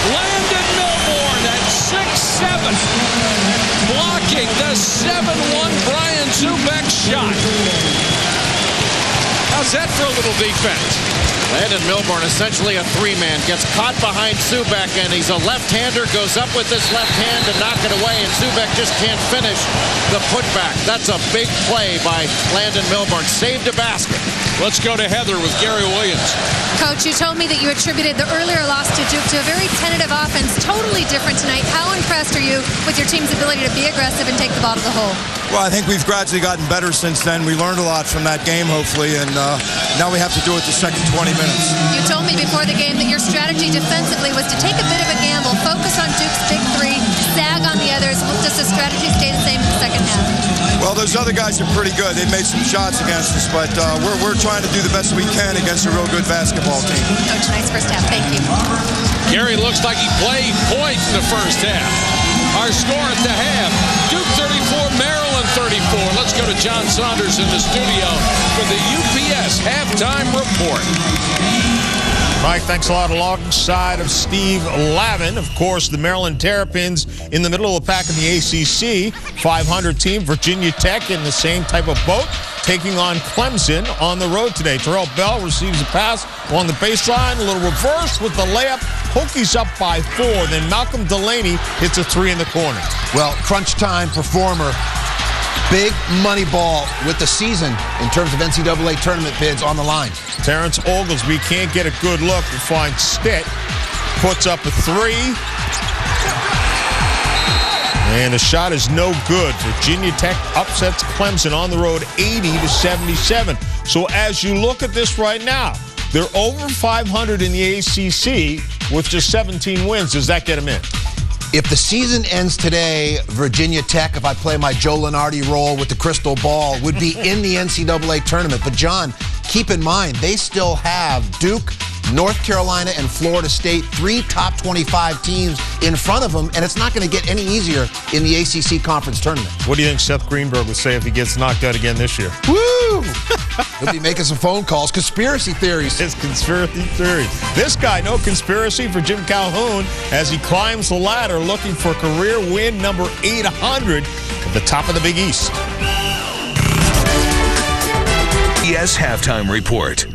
Landon Milborn at 6'7". Blocking the 7-1 Brian Zubek shot. How's that for a little defense? Landon Milborn, essentially a three-man, gets caught behind Zubek, and he's a left-hander, goes up with his left hand to knock it away, and Zubek just can't finish the putback. That's a big play by Landon Milborn. Saved a basket. Let's go to Heather with Gary Williams. Coach, you told me that you attributed the earlier loss to Duke to a very tentative offense, totally different tonight. How impressed are you with your team's ability to be aggressive and take the ball to the hole? Well, I think we've gradually gotten better since then. We learned a lot from that game, hopefully, and now we have to do it the second 20 minutes. You told me before the game that your strategy defensively was to take a bit of a gamble, focus on Duke's big three, sag on the others. Does the strategy stay the same in the second half? Well, those other guys are pretty good. They made some shots against us, but we're trying to do the best we can against a real good basketball team. Coach, nice first half. Thank you. Gary looks like he played point in the first half. Our score at the half, Duke 34, Maryland 34. Let's go to John Saunders in the studio for the UPS halftime report. Mike, thanks a lot. Alongside of Steve Lavin, of course, the Maryland Terrapins in the middle of the pack in the ACC. 500 team, Virginia Tech in the same type of boat, taking on Clemson on the road today. Terrell Bell receives a pass along the baseline, a little reverse with the layup. Hokies up by 4. Then Malcolm Delaney hits a 3 in the corner. Well, crunch time performer. Big money ball with the season in terms of NCAA tournament bids on the line. Terrence Oglesby can't get a good look to find Stitt. Puts up a 3. And the shot is no good. Virginia Tech upsets Clemson on the road 80-77. So as you look at this right now, they're over 500 in the ACC with just 17 wins. Does that get them in? If the season ends today, Virginia Tech, if I play my Joe Lunardi role with the crystal ball, would be in the NCAA tournament. But, John, keep in mind, they still have Duke, North Carolina, and Florida State, 3 top 25 teams in front of them, and it's not going to get any easier in the ACC conference tournament. What do you think Seth Greenberg would say if he gets knocked out again this year? Woo! He'll be making some phone calls. Conspiracy theories. It's conspiracy theories. This guy, no conspiracy for Jim Calhoun as he climbs the ladder looking for career win number 800 at the top of the Big East. Yes, halftime report.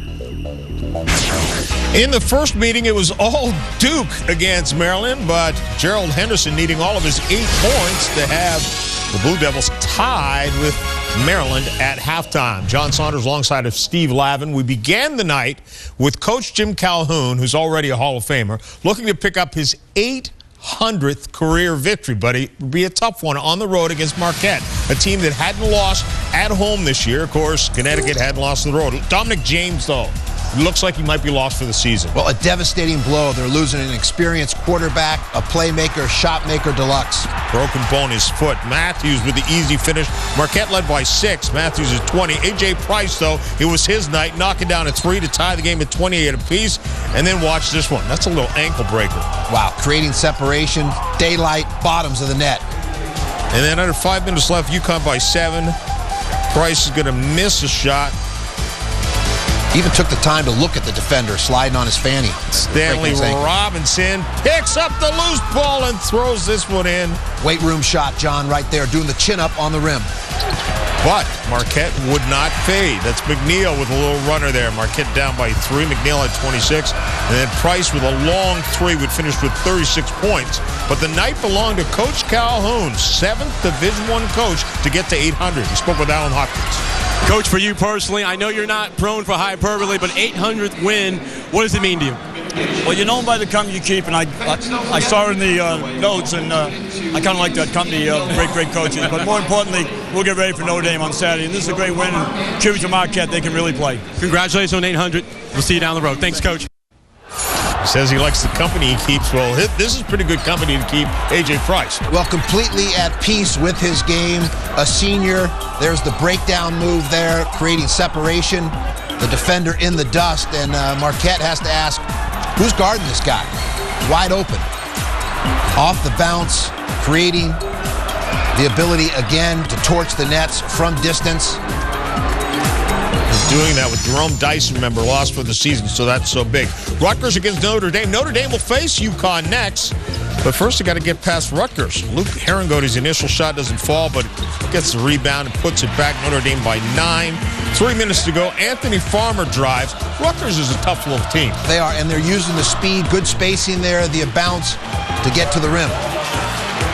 In the first meeting, it was all Duke against Maryland, but Gerald Henderson needing all of his 8 points to have the Blue Devils tied with Maryland at halftime. John Saunders alongside of Steve Lavin. We began the night with Coach Jim Calhoun, who's already a Hall of Famer, looking to pick up his 800th career victory, but it would be a tough one on the road against Marquette, a team that hadn't lost at home this year. Of course, Connecticut hadn't lost on the road. Dominic James, though, looks like he might be lost for the season. Well, a devastating blow. They're losing an experienced quarterback, a playmaker, shot maker deluxe. Broken bone his foot. Matthews with the easy finish. Marquette led by 6. Matthews is 20. A.J. Price, though, it was his night, knocking down a 3 to tie the game at 28 apiece. And then watch this one. That's a little ankle breaker. Wow, creating separation, daylight, bottoms of the net. And then under 5 minutes left, UConn by 7. Price is going to miss a shot. Even took the time to look at the defender sliding on his fanny. Stanley Robinson picks up the loose ball and throws this one in. Weight room shot, John, right there, doing the chin up on the rim. But Marquette would not fade. That's McNeil with a little runner there. Marquette down by 3. McNeil at 26. And then Price with a long 3 would finish with 36 points. But the night belonged to Coach Calhoun, 7th Division I coach, to get to 800. He spoke with Alan Hopkins. Coach, for you personally, I know you're not prone for hyperbole, but 800th win, what does it mean to you? Well, you're known by the company you keep, and I saw it in the notes, and I kind of like that company of great coaches. But more importantly, we'll get ready for Notre Dame on Saturday, and this is a great win, and tribute to Marquette, they can really play. Congratulations on 800. We'll see you down the road. Thanks, Coach. He says he likes the company he keeps. Well, this is pretty good company to keep A.J. Price. Well, completely at peace with his game. A senior. There's the breakdown move there, creating separation. The defender in the dust. And Marquette has to ask, who's guarding this guy? Wide open. Off the bounce, creating the ability again to torch the nets from distance. Doing that with Jerome Dyson, remember, lost for the season, so that's so big. Rutgers against Notre Dame. Notre Dame will face UConn next, but first they got to get past Rutgers. Luke Herringody's initial shot doesn't fall, but gets the rebound and puts it back. Notre Dame by 9. 3 minutes to go. Anthony Farmer drives. Rutgers is a tough little team. They are, and they're using the speed, good spacing there, the bounce to get to the rim.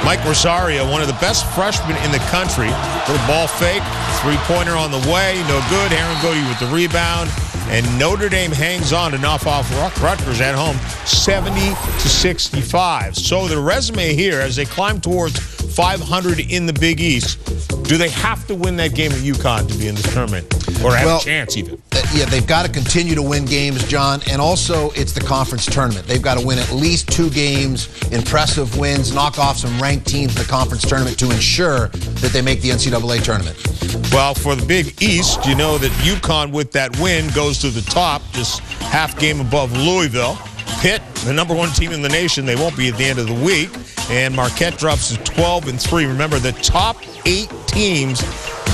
Mike Rosario, one of the best freshmen in the country. Little ball fake, 3-pointer on the way, no good. Herringody with the rebound. And Notre Dame hangs on to knock off Rutgers at home 70-65. So the resume here, as they climb towards 500 in the Big East, do they have to win that game at UConn to be in this tournament? Or have a chance even? Yeah, they've got to continue to win games, John. And also, it's the conference tournament. They've got to win at least 2 games, impressive wins, knock off some ranked teams in the conference tournament to ensure that they make the NCAA tournament. Well, for the Big East, you know that UConn, with that win, goes to the top, just half game above Louisville. Pitt, the number 1 team in the nation, they won't be at the end of the week. And Marquette drops to 12-3. Remember, the top 8 teams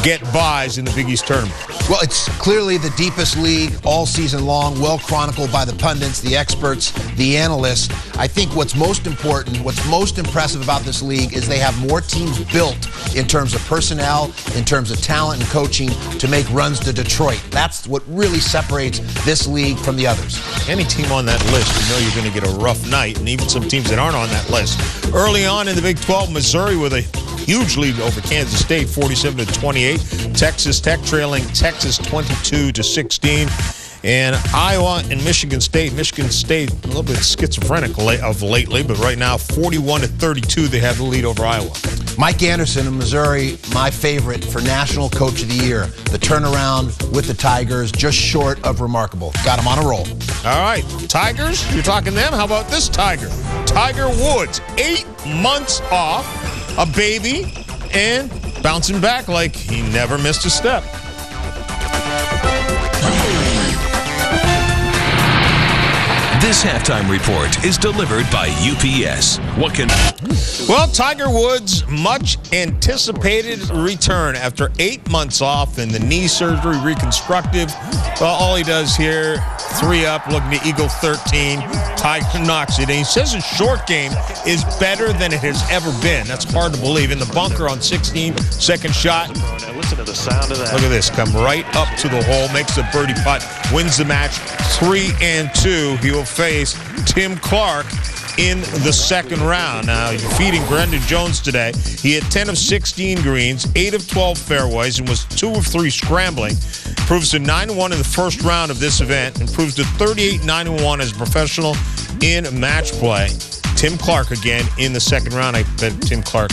get buys in the Big East tournament. Well, it's clearly the deepest league all season long, well chronicled by the pundits, the experts, the analysts. I think what's most important, what's most impressive about this league is they have more teams built in terms of personnel, in terms of talent and coaching to make runs to Detroit. That's what really separates this league from the others. Any team on that list, you know you're going to get a rough night, and even some teams that aren't on that list. Early on in the Big 12, Missouri with a huge lead over Kansas State, 47-28. Texas Tech trailing Texas 22-16. And Iowa and Michigan State. Michigan State, a little bit schizophrenic of lately, but right now, 41-32, they have the lead over Iowa. Mike Anderson of Missouri, my favorite for National Coach of the Year. The turnaround with the Tigers, just short of remarkable. Got him on a roll. All right, Tigers, you're talking them. How about this Tiger? Tiger Woods, 8 months off, a baby, and bouncing back like he never missed a step. This halftime report is delivered by UPS. Well, Tiger Woods' much anticipated return after 8 months off and the knee surgery reconstructive. Well, all he does here, 3 up, looking to eagle 13. Tiger knocks it. And he says his short game is better than it has ever been. That's hard to believe. In the bunker on 16, second shot. Listen to the sound of that. Look at this. Come right up to the hole, makes a birdie putt, wins the match 3-2. He will face Tim Clark in the second round. Now, defeating Brendan Jones today. He had 10 of 16 greens, 8 of 12 fairways, and was 2 of 3 scrambling. Proves to 9-1 in the first round of this event and proves to 38-9-1 as a professional in match play. Tim Clark again in the second round. I bet Tim Clark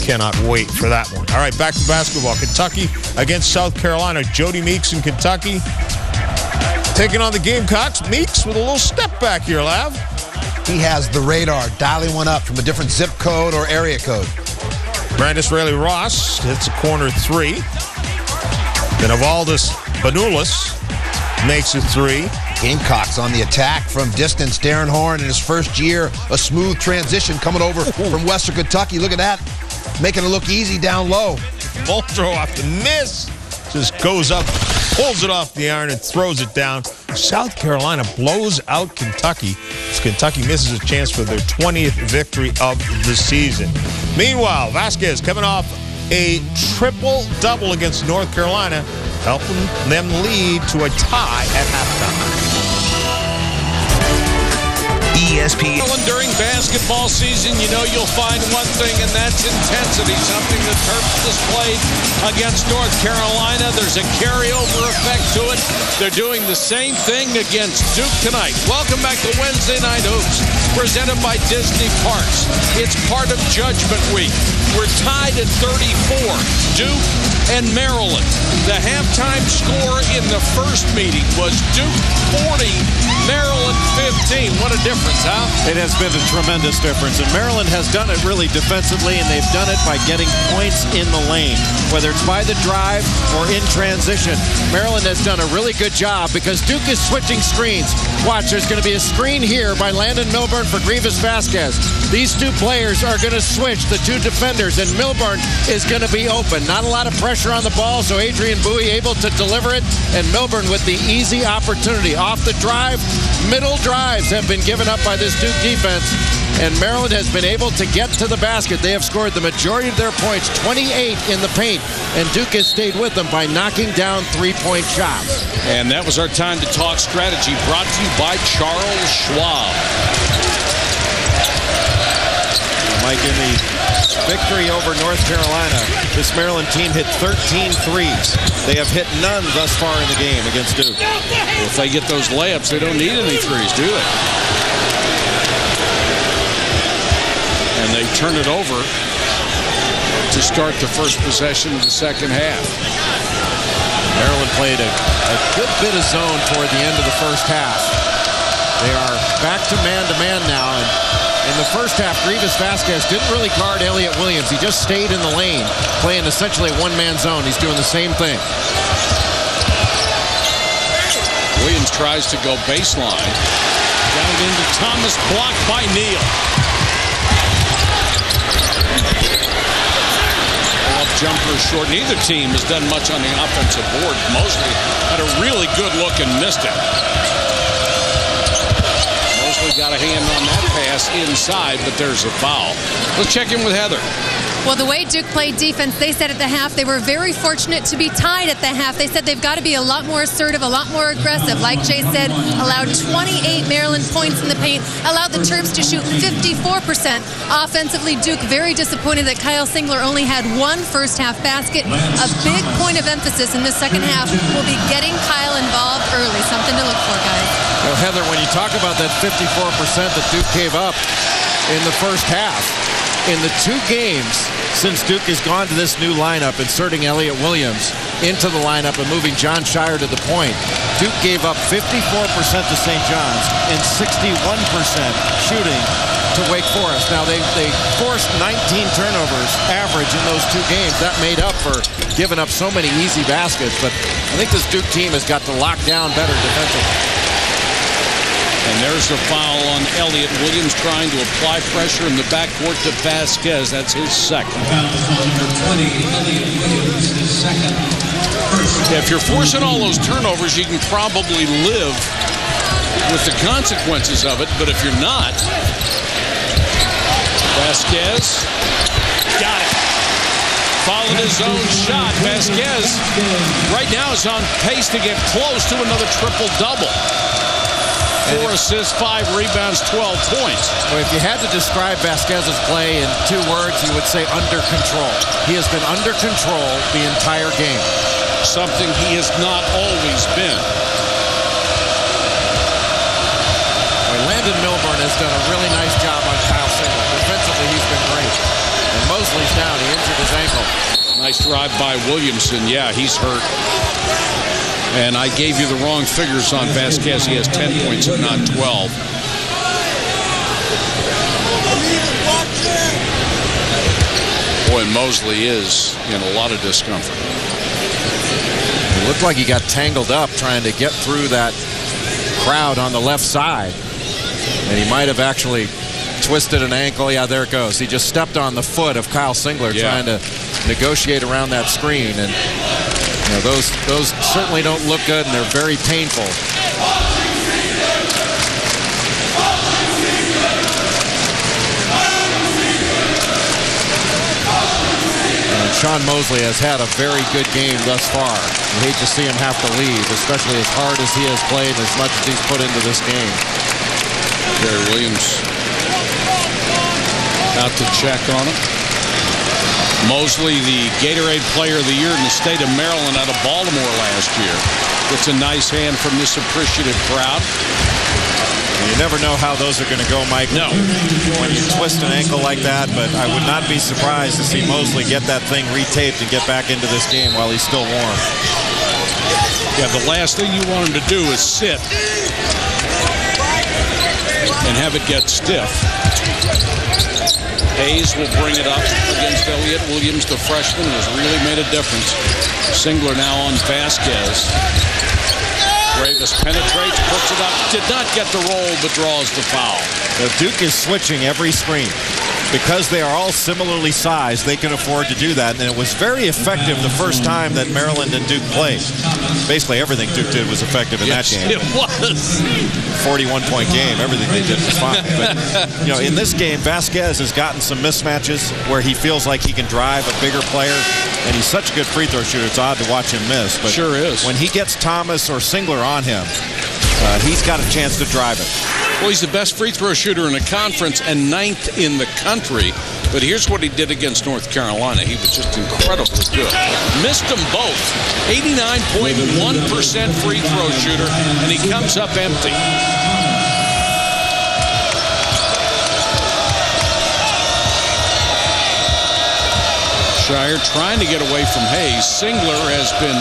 cannot wait for that one. All right, back to basketball. Kentucky against South Carolina. Jody Meeks in Kentucky taking on the Gamecocks. Meeks with a little step back here, Lav. He has the radar, dialing one up from a different zip code or area code. Brandis Raley-Ross hits a corner 3. Then Avaldis Banulis makes it 3. Gamecocks on the attack from distance. Darren Horn in his first year, a smooth transition coming over from Western Kentucky. Look at that, making it look easy down low. Muldrow off the miss, just goes up, pulls it off the iron and throws it down. South Carolina blows out Kentucky as Kentucky misses a chance for their 20th victory of the season. Meanwhile, Vasquez coming off a triple-double against North Carolina, helping them lead to a tie at halftime. ESPN. During basketball season, you know you'll find one thing, and that's intensity, something the Terps displayed against North Carolina. There's a carryover effect to it. They're doing the same thing against Duke tonight. Welcome back to Wednesday Night Hoops, presented by Disney Parks. It's part of Judgment Week. We're tied at 34, Duke and Maryland. The halftime score in the first meeting was Duke 40, Maryland 15. What a difference, huh? It has been a tremendous difference, and Maryland has done it really defensively, and they've done it by getting points in the lane, whether it's by the drive or in transition. Maryland has done a really good job because Duke is switching screens. Watch, there's going to be a screen here by Landon Milburn for Grievous Vasquez. These two players are going to switch, the two defenders, and Milburn is going to be open. Not a lot of pressure on the ball, so Adrian Bowie able to deliver it, and Milburn with the easy opportunity. Off the drive, middle drives have been given up by this Duke defense, and Maryland has been able to get to the basket. They have scored the majority of their points, 28 in the paint, and Duke has stayed with them by knocking down three-point shots. And that was our time to talk strategy, brought to you by Charles Schwab. Mike, in the victory over North Carolina, this Maryland team hit 13 threes. They have hit none thus far in the game against Duke. If they get those layups, they don't need any threes, do they? And they turn it over to start the first possession of the second half. Maryland played a good bit of zone toward the end of the first half. They are back to man-to-man now, and in the first half, Grievous Vasquez didn't really guard Elliott Williams. He just stayed in the lane, playing essentially a one-man zone. He's doing the same thing. Williams tries to go baseline. Down into Thomas, blocked by Neal. jumper short. Neither team has done much on the offensive board. Mosley had a really good look and missed it. Mosley got a hand on that pass inside, but there's a foul. Let's check in with Heather. Well, the way Duke played defense, they said at the half they were very fortunate to be tied at the half. They said they've got to be a lot more assertive, a lot more aggressive. Like Jay said, allowed 28 Maryland points in the paint, allowed the Terps to shoot 54%. Offensively, Duke very disappointed that Kyle Singler only had one first-half basket. A big point of emphasis in the second half will be getting Kyle involved early. Something to look for, guys. Well, Heather, when you talk about that 54% that Duke gave up in the first half, in the 2 games since Duke has gone to this new lineup, inserting Elliott Williams into the lineup and moving John Shire to the point, Duke gave up 54% to St. John's and 61% shooting to Wake Forest. Now, they forced 19 turnovers average in those 2 games. That made up for giving up so many easy baskets, but I think this Duke team has got to lock down better defensively. And there's a foul on Elliott Williams trying to apply pressure in the backcourt to Vasquez. That's his second. If you're forcing all those turnovers, you can probably live with the consequences of it. But if you're not, Vasquez got it. Followed his own shot. Vasquez right now is on pace to get close to another triple-double. 4 assists, 5 rebounds, 12 points. Well, if you had to describe Vasquez's play in 2 words, you would say under control. He has been under control the entire game. Something he has not always been. Well, Landon Milburn has done a really nice job on Kyle Singler. Defensively, he's been great. And Mosley's down. He injured his ankle. Nice drive by Williamson. Yeah, he's hurt. And I gave you the wrong figures on Vasquez. He has 10 points and not 12. Boy, Mosley is in a lot of discomfort. It looked like he got tangled up trying to get through that crowd on the left side. And he might have actually twisted an ankle. Yeah, there it goes. He just stepped on the foot of Kyle Singler trying to negotiate around that screen. And you know, those certainly don't look good, and they're very painful. And Sean Mosley has had a very good game thus far. You hate to see him have to leave, especially as hard as he has played, as much as he's put into this game. Gary Williams out to check on him. Mosley, the Gatorade Player of the Year in the state of Maryland out of Baltimore last year. It's a nice hand from this appreciative crowd. You never know how those are going to go, Mike. No. When you twist an ankle like that, but I would not be surprised to see Mosley get that thing retaped and get back into this game while he's still warm. Yeah, the last thing you want him to do is sit and have it get stiff. Hayes will bring it up against Elliott Williams. The freshman has really made a difference. Singler now on Vasquez. Gravis penetrates, puts it up. Did not get the roll, but draws the foul. The Duke is switching every screen. Because they are all similarly sized, they can afford to do that. And it was very effective the first time that Maryland and Duke played. Basically, everything Duke did was effective in that game. It was. 41-point game. Everything they did was fine. But, you know, in this game, Vasquez has gotten some mismatches where he feels like he can drive a bigger player. And he's such a good free throw shooter, it's odd to watch him miss. But sure is. When he gets Thomas or Singler on him, he's got a chance to drive it. Well, he's the best free throw shooter in the conference and 9th in the country. But here's what he did against North Carolina. He was just incredibly good. Missed them both. 89.1% free throw shooter, and he comes up empty. Shire trying to get away from Hayes. Singler has been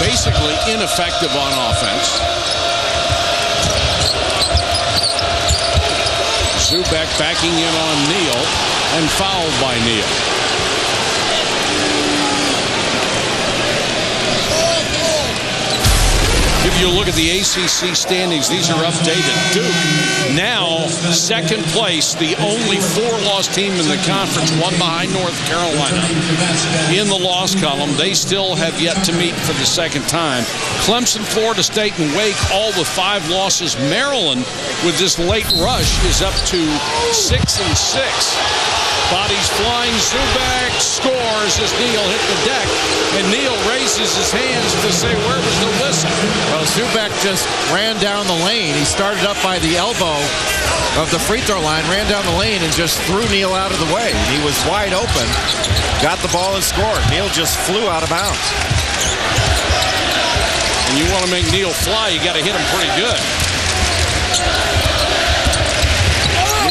basically ineffective on offense. Zubek backing in on Neal and fouled by Neal. You If you look at the ACC standings, these are updated. Duke now second place, the only 4-loss team in the conference, one behind North Carolina. In the loss column, they still have yet to meet for the second time. Clemson, Florida State, and Wake all with 5 losses. Maryland, with this late rush, is up to 6-6. Bodies flying, Zubac scores as Neal hit the deck, and Neal raises his hands to say, where was the whistle? Well, Zubac just ran down the lane. He started up by the elbow of the free throw line, ran down the lane, and just threw Neal out of the way. He was wide open, got the ball and scored. Neal just flew out of bounds. And you want to make Neal fly, you got to hit him pretty good.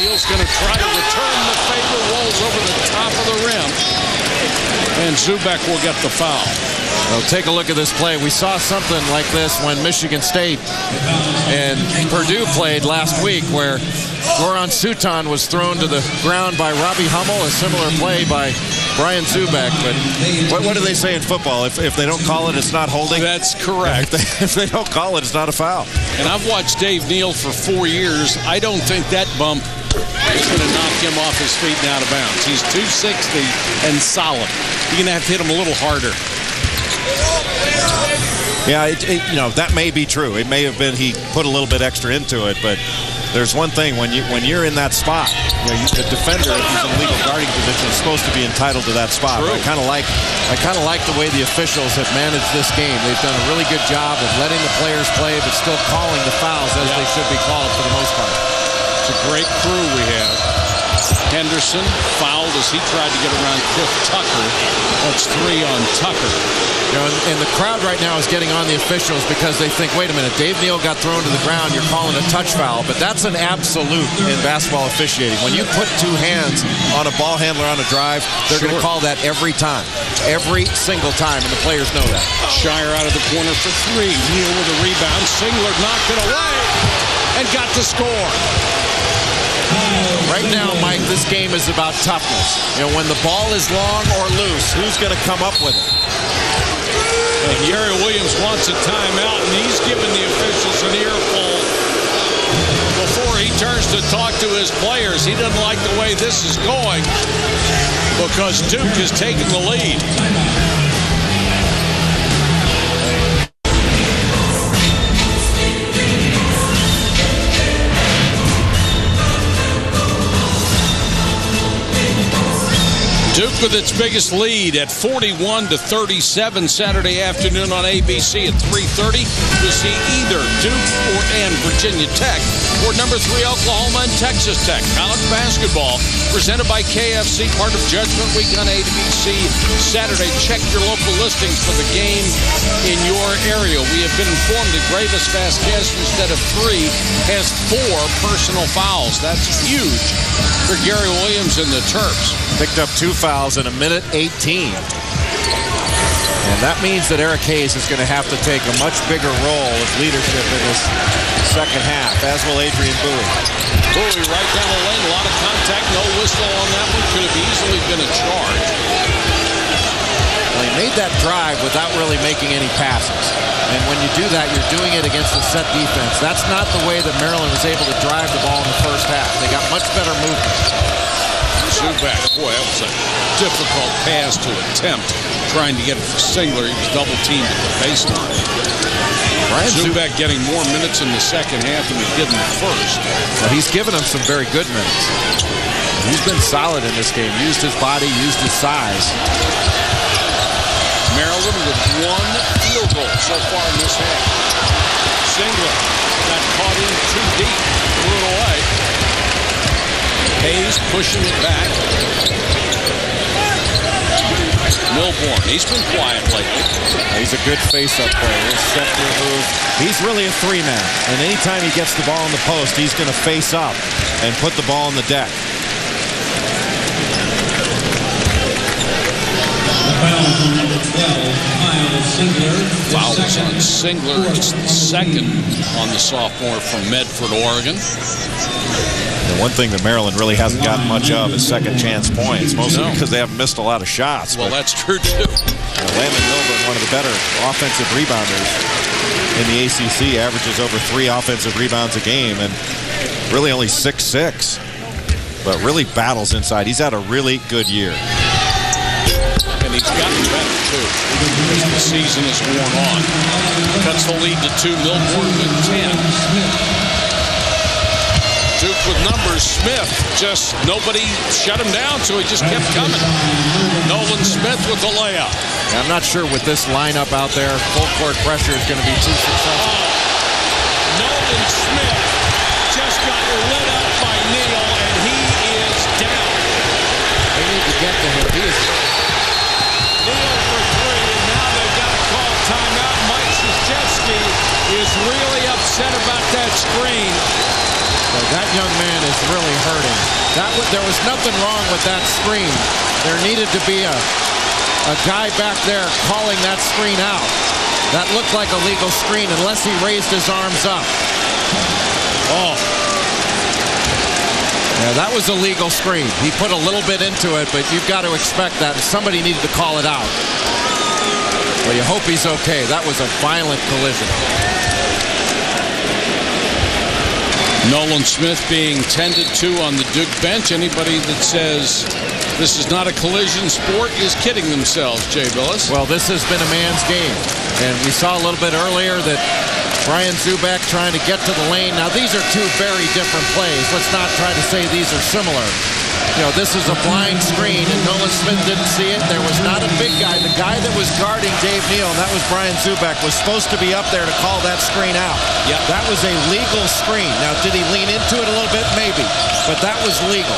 Neal's going to try to return the favor, rolls over the top of the rim, and Zubac will get the foul. Well, take a look at this play. We saw something like this when Michigan State and Purdue played last week, where Goran Suton was thrown to the ground by Robbie Hummel, a similar play by Brian Zubac. But what do they say in football? If they don't call it, it's not holding? That's correct. If they don't call it, it's not a foul. And I've watched Dave Neal for 4 years. I don't think that bump is going to knock him off his feet and out of bounds. He's 260 and solid. You're going to have to hit him a little harder. Yeah, that may be true. It may have been he put a little bit extra into it, but there's one thing, when you're in that spot, the defender, if he's in legal guarding position, is supposed to be entitled to that spot. I kind of like the way the officials have managed this game. They've done a really good job of letting the players play, but still calling the fouls as they should be called for the most part. It's a great crew we have. Henderson fouled as he tried to get around Cliff Tucker. That's 3 on Tucker. And the crowd right now is getting on the officials because they think, wait a minute, Dave Neal got thrown to the ground, you're calling a touch foul. But that's an absolute in basketball officiating. When you put 2 hands on a ball handler on a drive, they're going to call that every time. Every single time, and the players know that. Shire out of the corner for 3. Neal with a rebound. Singler knocked it away and got to score. Right now, Mike, this game is about toughness. When the ball is long or loose, who's going to come up with it? And Gary Williams wants a timeout, and he's giving the officials an earful before he turns to talk to his players. He doesn't like the way this is going because Duke is taking the lead. Duke with its biggest lead at 41-37 Saturday afternoon on ABC at 3:30. We'll see either Duke and Virginia Tech or number 3 Oklahoma and Texas Tech. College basketball presented by KFC, part of Judgment Week on ABC Saturday. Check your local listings for the game in your area. We have been informed that Gravis Vasquez, instead of 3, has 4 personal fouls. That's huge for Gary Williams and the Terps. Picked up 2 fouls in 1:18. And that means that Eric Hayes is going to have to take a much bigger role of leadership in this second half, as will Adrian Bowie. Bowie right down the lane, a lot of contact, no whistle on that one. Could have easily been a charge. Well, he made that drive without really making any passes. And when you do that, you're doing it against a set defense. That's not the way that Maryland was able to drive the ball in the first half. They got much better movement. Zubac, boy, that was a difficult pass to attempt. Trying to get it for Singler. He was double-teamed at the baseline. Zubac getting more minutes in the second half than he did in the first. Well, he's given him some very good minutes. He's been solid in this game. Used his body, used his size. Maryland with 1 field goal so far in this half. Singler got caught in too deep. Threw it away. Hayes pushing it back. Milborn, he's been quiet lately. He's a good face-up player. Step through move. He's really a 3-man. And anytime he gets the ball in the post, he's going to face up and put the ball on the deck. Foul was on Singler. It's the second on the sophomore from Medford, Oregon. The one thing that Maryland really hasn't gotten much of is second chance points, mostly because they haven't missed a lot of shots. Well, that's true, too. Landon Milburn, one of the better offensive rebounders. in the ACC, averages over 3 offensive rebounds a game, and really only 6'6", but really battles inside. He's had a really good year. And he's gotten better, too, as the season has worn on. Cuts the lead to 2, Milburn with 10. Duke with numbers. Smith, just nobody shut him down, so he just kept coming. Nolan Smith with the layup. I'm not sure with this lineup out there, full court pressure is going to be too successful. Nolan Smith just got lit up by Neal, and he is down. They need to get to him. He is Neal for 3, and now they've got to call timeout. Mike Krzyzewski is really upset about that screen. Well, that young man is really hurting. There was nothing wrong with that screen. There needed to be a guy back there calling that screen out. That looked like a legal screen unless he raised his arms up. Oh. Yeah, that was a legal screen. He put a little bit into it, but you've got to expect that. Somebody needed to call it out. Well, you hope he's okay. That was a violent collision. Nolan Smith being tended to on the Duke bench. Anybody that says this is not a collision sport is kidding themselves, Jay Billis. Well, this has been a man's game. And we saw a little bit earlier that Brian Zubak trying to get to the lane. Now, these are 2 very different plays. Let's not try to say these are similar. You know, this is a blind screen, and Nolan Smith didn't see it. There was not a big guy. The guy that was guarding Dave Neal, and that was Brian Zubak, was supposed to be up there to call that screen out. Yep. That was a legal screen. Now, did he lean into it a little bit? Maybe. But that was legal.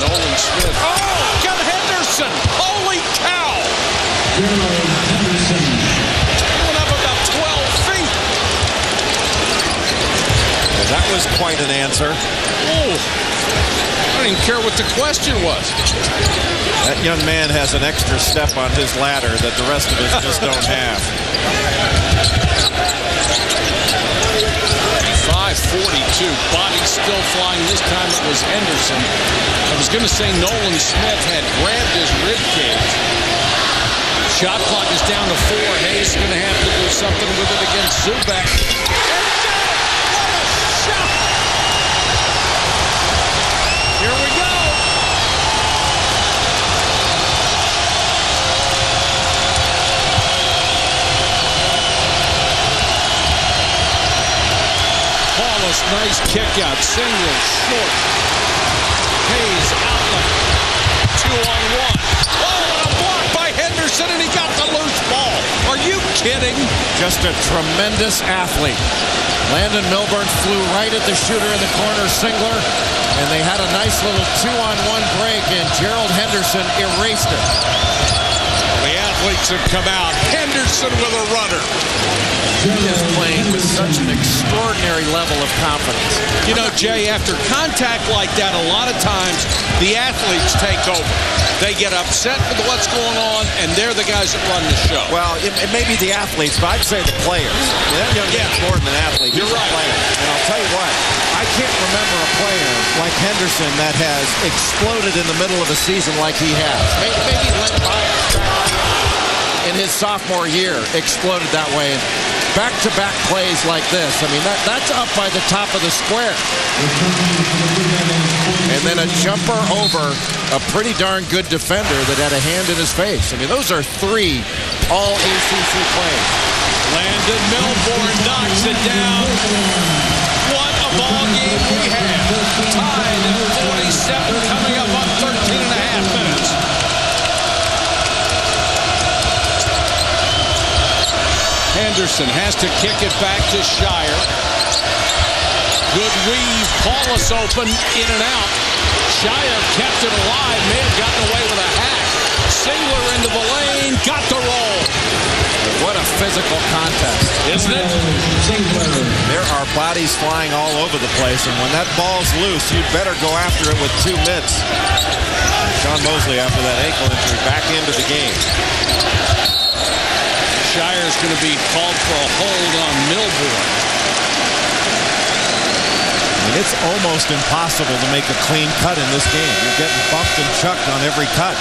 Nolan Smith. Oh, got Henderson. Holy cow. Henderson. He went up about 12 feet. That was quite an answer. Oh, I didn't care what the question was. That young man has an extra step on his ladder that the rest of us just don't have. 5:42. Body still flying. This time it was Henderson. I was going to say Nolan Smith had grabbed his rib cage. Shot clock is down to 4. Hayes is going to have to do something with it against Zubak. Here we go. Wallace, nice kick out. Single, short. Hayes, outlet. 2-on-1. Oh, and a block by Henderson, and he got the loose ball. Are you kidding? Just a tremendous athlete. Landon Milburn flew right at the shooter in the corner, Singler, and they had a nice little 2-on-1 break, and Gerald Henderson erased it. The athletes have come out. Henderson with a runner. He is playing with such an extraordinary level of confidence. You know, Jay, after contact like that, a lot of times the athletes take over. They get upset with what's going on, and they're the guys that run the show. Well, it may be the athletes, but I'd say the players. That young man's more than an athlete. You're right. Player. And I'll tell you what, I can't remember a player like Henderson that has exploded in the middle of a season like he has. Maybe Len Byers in his sophomore year exploded that way. And back-to-back plays like this. I mean, that's up by the top of the square. And then a jumper over a pretty darn good defender that had a hand in his face. I mean, those are 3 all-ACC plays. Landon Milburn knocks it down. What a ball game we have. Tied at 47, coming up on 13 and a half minutes. Henderson has to kick it back to Shire. Good weave. Paulus open, in and out. Shire kept it alive. May have gotten away with a hack. Singler into the lane. Got the roll. What a physical contest. Isn't it? There are bodies flying all over the place, and when that ball's loose, you'd better go after it with 2 mitts. Sean Mosley, after that ankle injury, back into the game. Shire's going to be called for a hold on Milburn. It's almost impossible to make a clean cut in this game. You're getting bumped and chucked on every cut.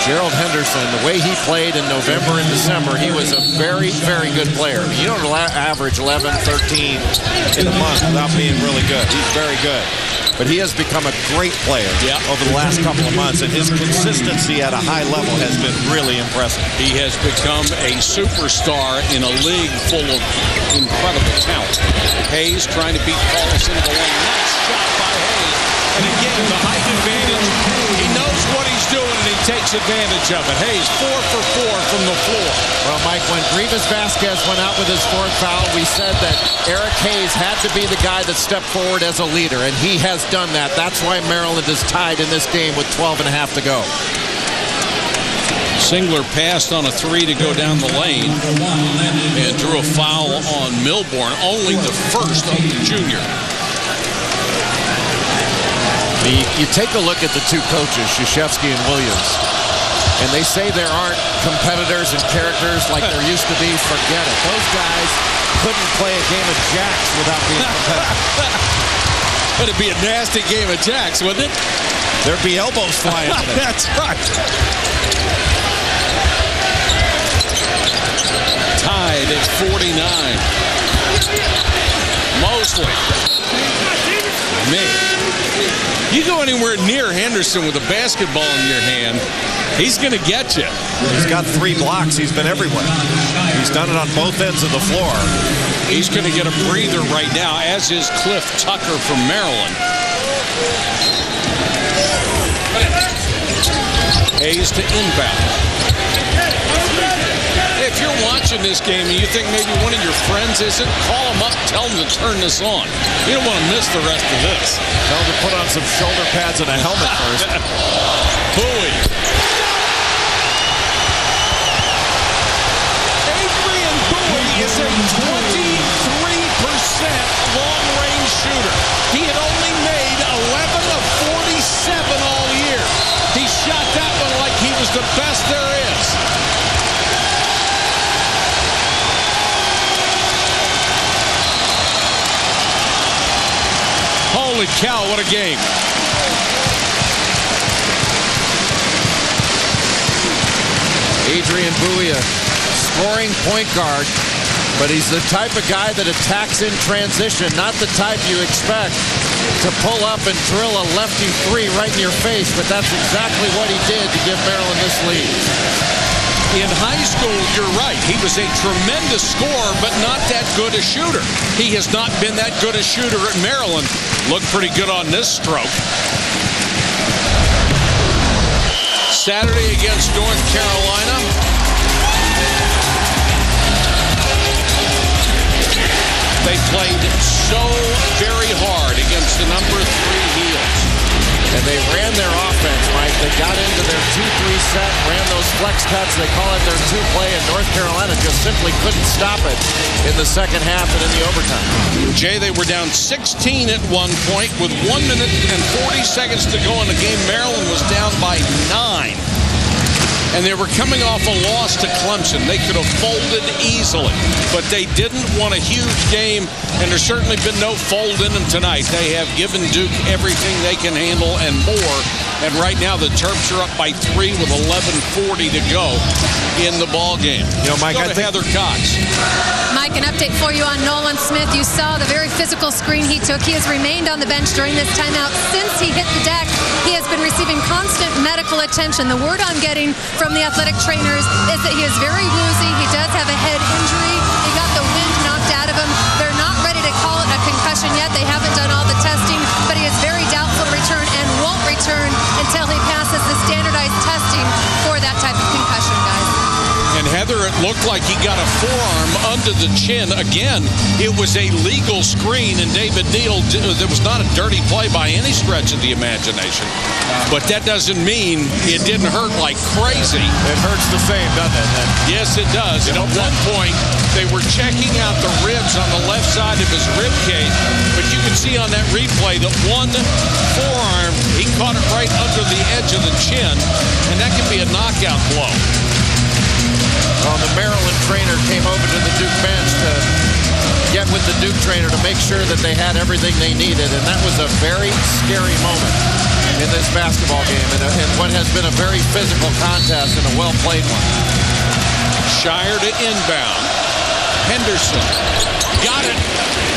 Gerald Henderson, the way he played in November and December, he was a very, very good player. You don't average 11, 13 in a month without being really good. He's very good. But he has become a great player over the last couple of months, and his consistency at a high level has been really impressive. He has become a superstar in a league full of incredible talent. Hayes trying to beat Paulus into the lane. Nice shot by Hayes. And again, the height advantage. He knows what he's doing, and he takes advantage of it. Hayes, 4 for 4 from the floor. Well, Mike, when Grievous Vasquez went out with his fourth foul, we said that Eric Hayes had to be the guy that stepped forward as a leader, and he has done that. That's why Maryland is tied in this game with 12 and a half to go. Singler passed on a 3 to go down the lane and drew a foul on Milborn, only the first of the junior. You take a look at the two coaches, Krzyzewski and Williams, and they say there aren't competitors and characters like there used to be. Forget it. Those guys couldn't play a game of jacks without being competitive. It'd be a nasty game of jacks, wouldn't it? There'd be elbows flying. That's right. Tied at 49. Mosley. Man. You go anywhere near Henderson with a basketball in your hand, he's going to get you. He's got 3 blocks. He's been everywhere. He's done it on both ends of the floor. He's going to get a breather right now, as is Cliff Tucker from Maryland. Hayes to inbound. If you're watching this game and you think maybe one of your friends isn't, call them up, tell them to turn this on. You don't want to miss the rest of this. Tell them to put on some shoulder pads and a helmet first. Bowie. Adrian Bowie is a 23% long-range shooter. He had only made 11 of 47 all year. He shot that one like he was the best there is. Holy cow, what a game. Adrian Bowie, scoring point guard, but he's the type of guy that attacks in transition, not the type you expect to pull up and drill a lefty 3 right in your face, but that's exactly what he did to give Maryland this lead. In high school, you're right. He was a tremendous scorer, but not that good a shooter. He has not been that good a shooter at Maryland. Looked pretty good on this stroke. Saturday against North Carolina. They played so very hard against the number 3 Heels. And they ran their offense, Mike. They got into their 2-3 set, ran those flex cuts. They call it their 2-play, and North Carolina just simply couldn't stop it in the second half and in the overtime. Jay, they were down 16 at one point with 1 minute and 40 seconds to go in the game. Maryland was down by 9. And they were coming off a loss to Clemson. They could have folded easily, but they didn't want a huge game, and there's certainly been no fold in them tonight. They have given Duke everything they can handle and more, and right now the Terps are up by 3 with 11:40 to go in the ball game. You know, Mike, Let's go to Heather Cox. Mike, an update for you on Nolan Smith. You saw the very physical screen he took. He has remained on the bench during this timeout. Since he hit the deck, he has been receiving constant medical attention. The word I'm getting from the athletic trainers is that he is very woozy. He does have a head injury. He got the wind knocked out of him. They're not ready to call it a concussion yet. They haven't done all the testing, but he is very doubtful to return and won't return until he passes the standardized testing for that type of concussion, guys. And Heather, it looked like he got a forearm under the chin. Again, it was a legal screen, and David Neal, it was not a dirty play by any stretch of the imagination. But that doesn't mean it didn't hurt like crazy. It hurts the same, doesn't it? Yes, it does. And at one point, they were checking out the ribs on the left side of his rib cage, but you can see on that replay that one forearm, he caught it right under the edge of the chin, and that can be a knockout blow. Well, the Maryland trainer came over to the Duke bench to get with the Duke trainer to make sure that they had everything they needed, and that was a very scary moment. in this basketball game, and what has been a very physical contest and a well-played one. Shire to inbound. Henderson got it.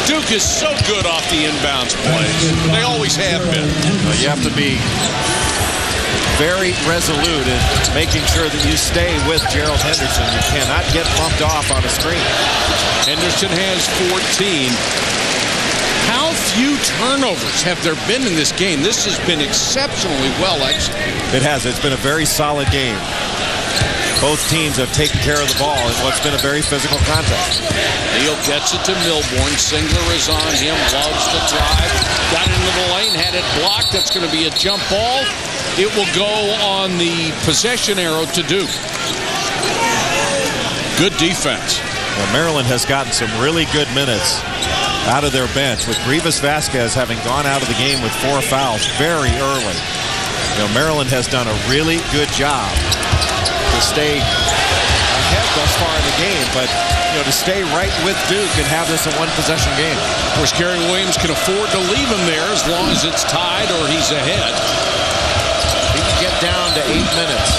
Duke is so good off the inbounds plays. They always have been. Well, you have to be very resolute in making sure that you stay with Gerald Henderson. You cannot get bumped off on a screen. Henderson has 14. How few turnovers have there been in this game? This has been exceptionally well executed. It has. It's been a very solid game. Both teams have taken care of the ball in what's been a very physical contest. Neal gets it to Milborn. Singler is on him. Loves the drive. Got into the lane. Had it blocked. That's going to be a jump ball. It will go on the possession arrow to Duke. Good defense. Well, Maryland has gotten some really good minutes out of their bench, with Grievous Vasquez having gone out of the game with 4 fouls very early. Maryland has done a really good job to stay ahead thus far in the game, but to stay right with Duke and have this a one-possession game. Of course, Gary Williams can afford to leave him there as long as it's tied or he's ahead. He can get down to 8 minutes.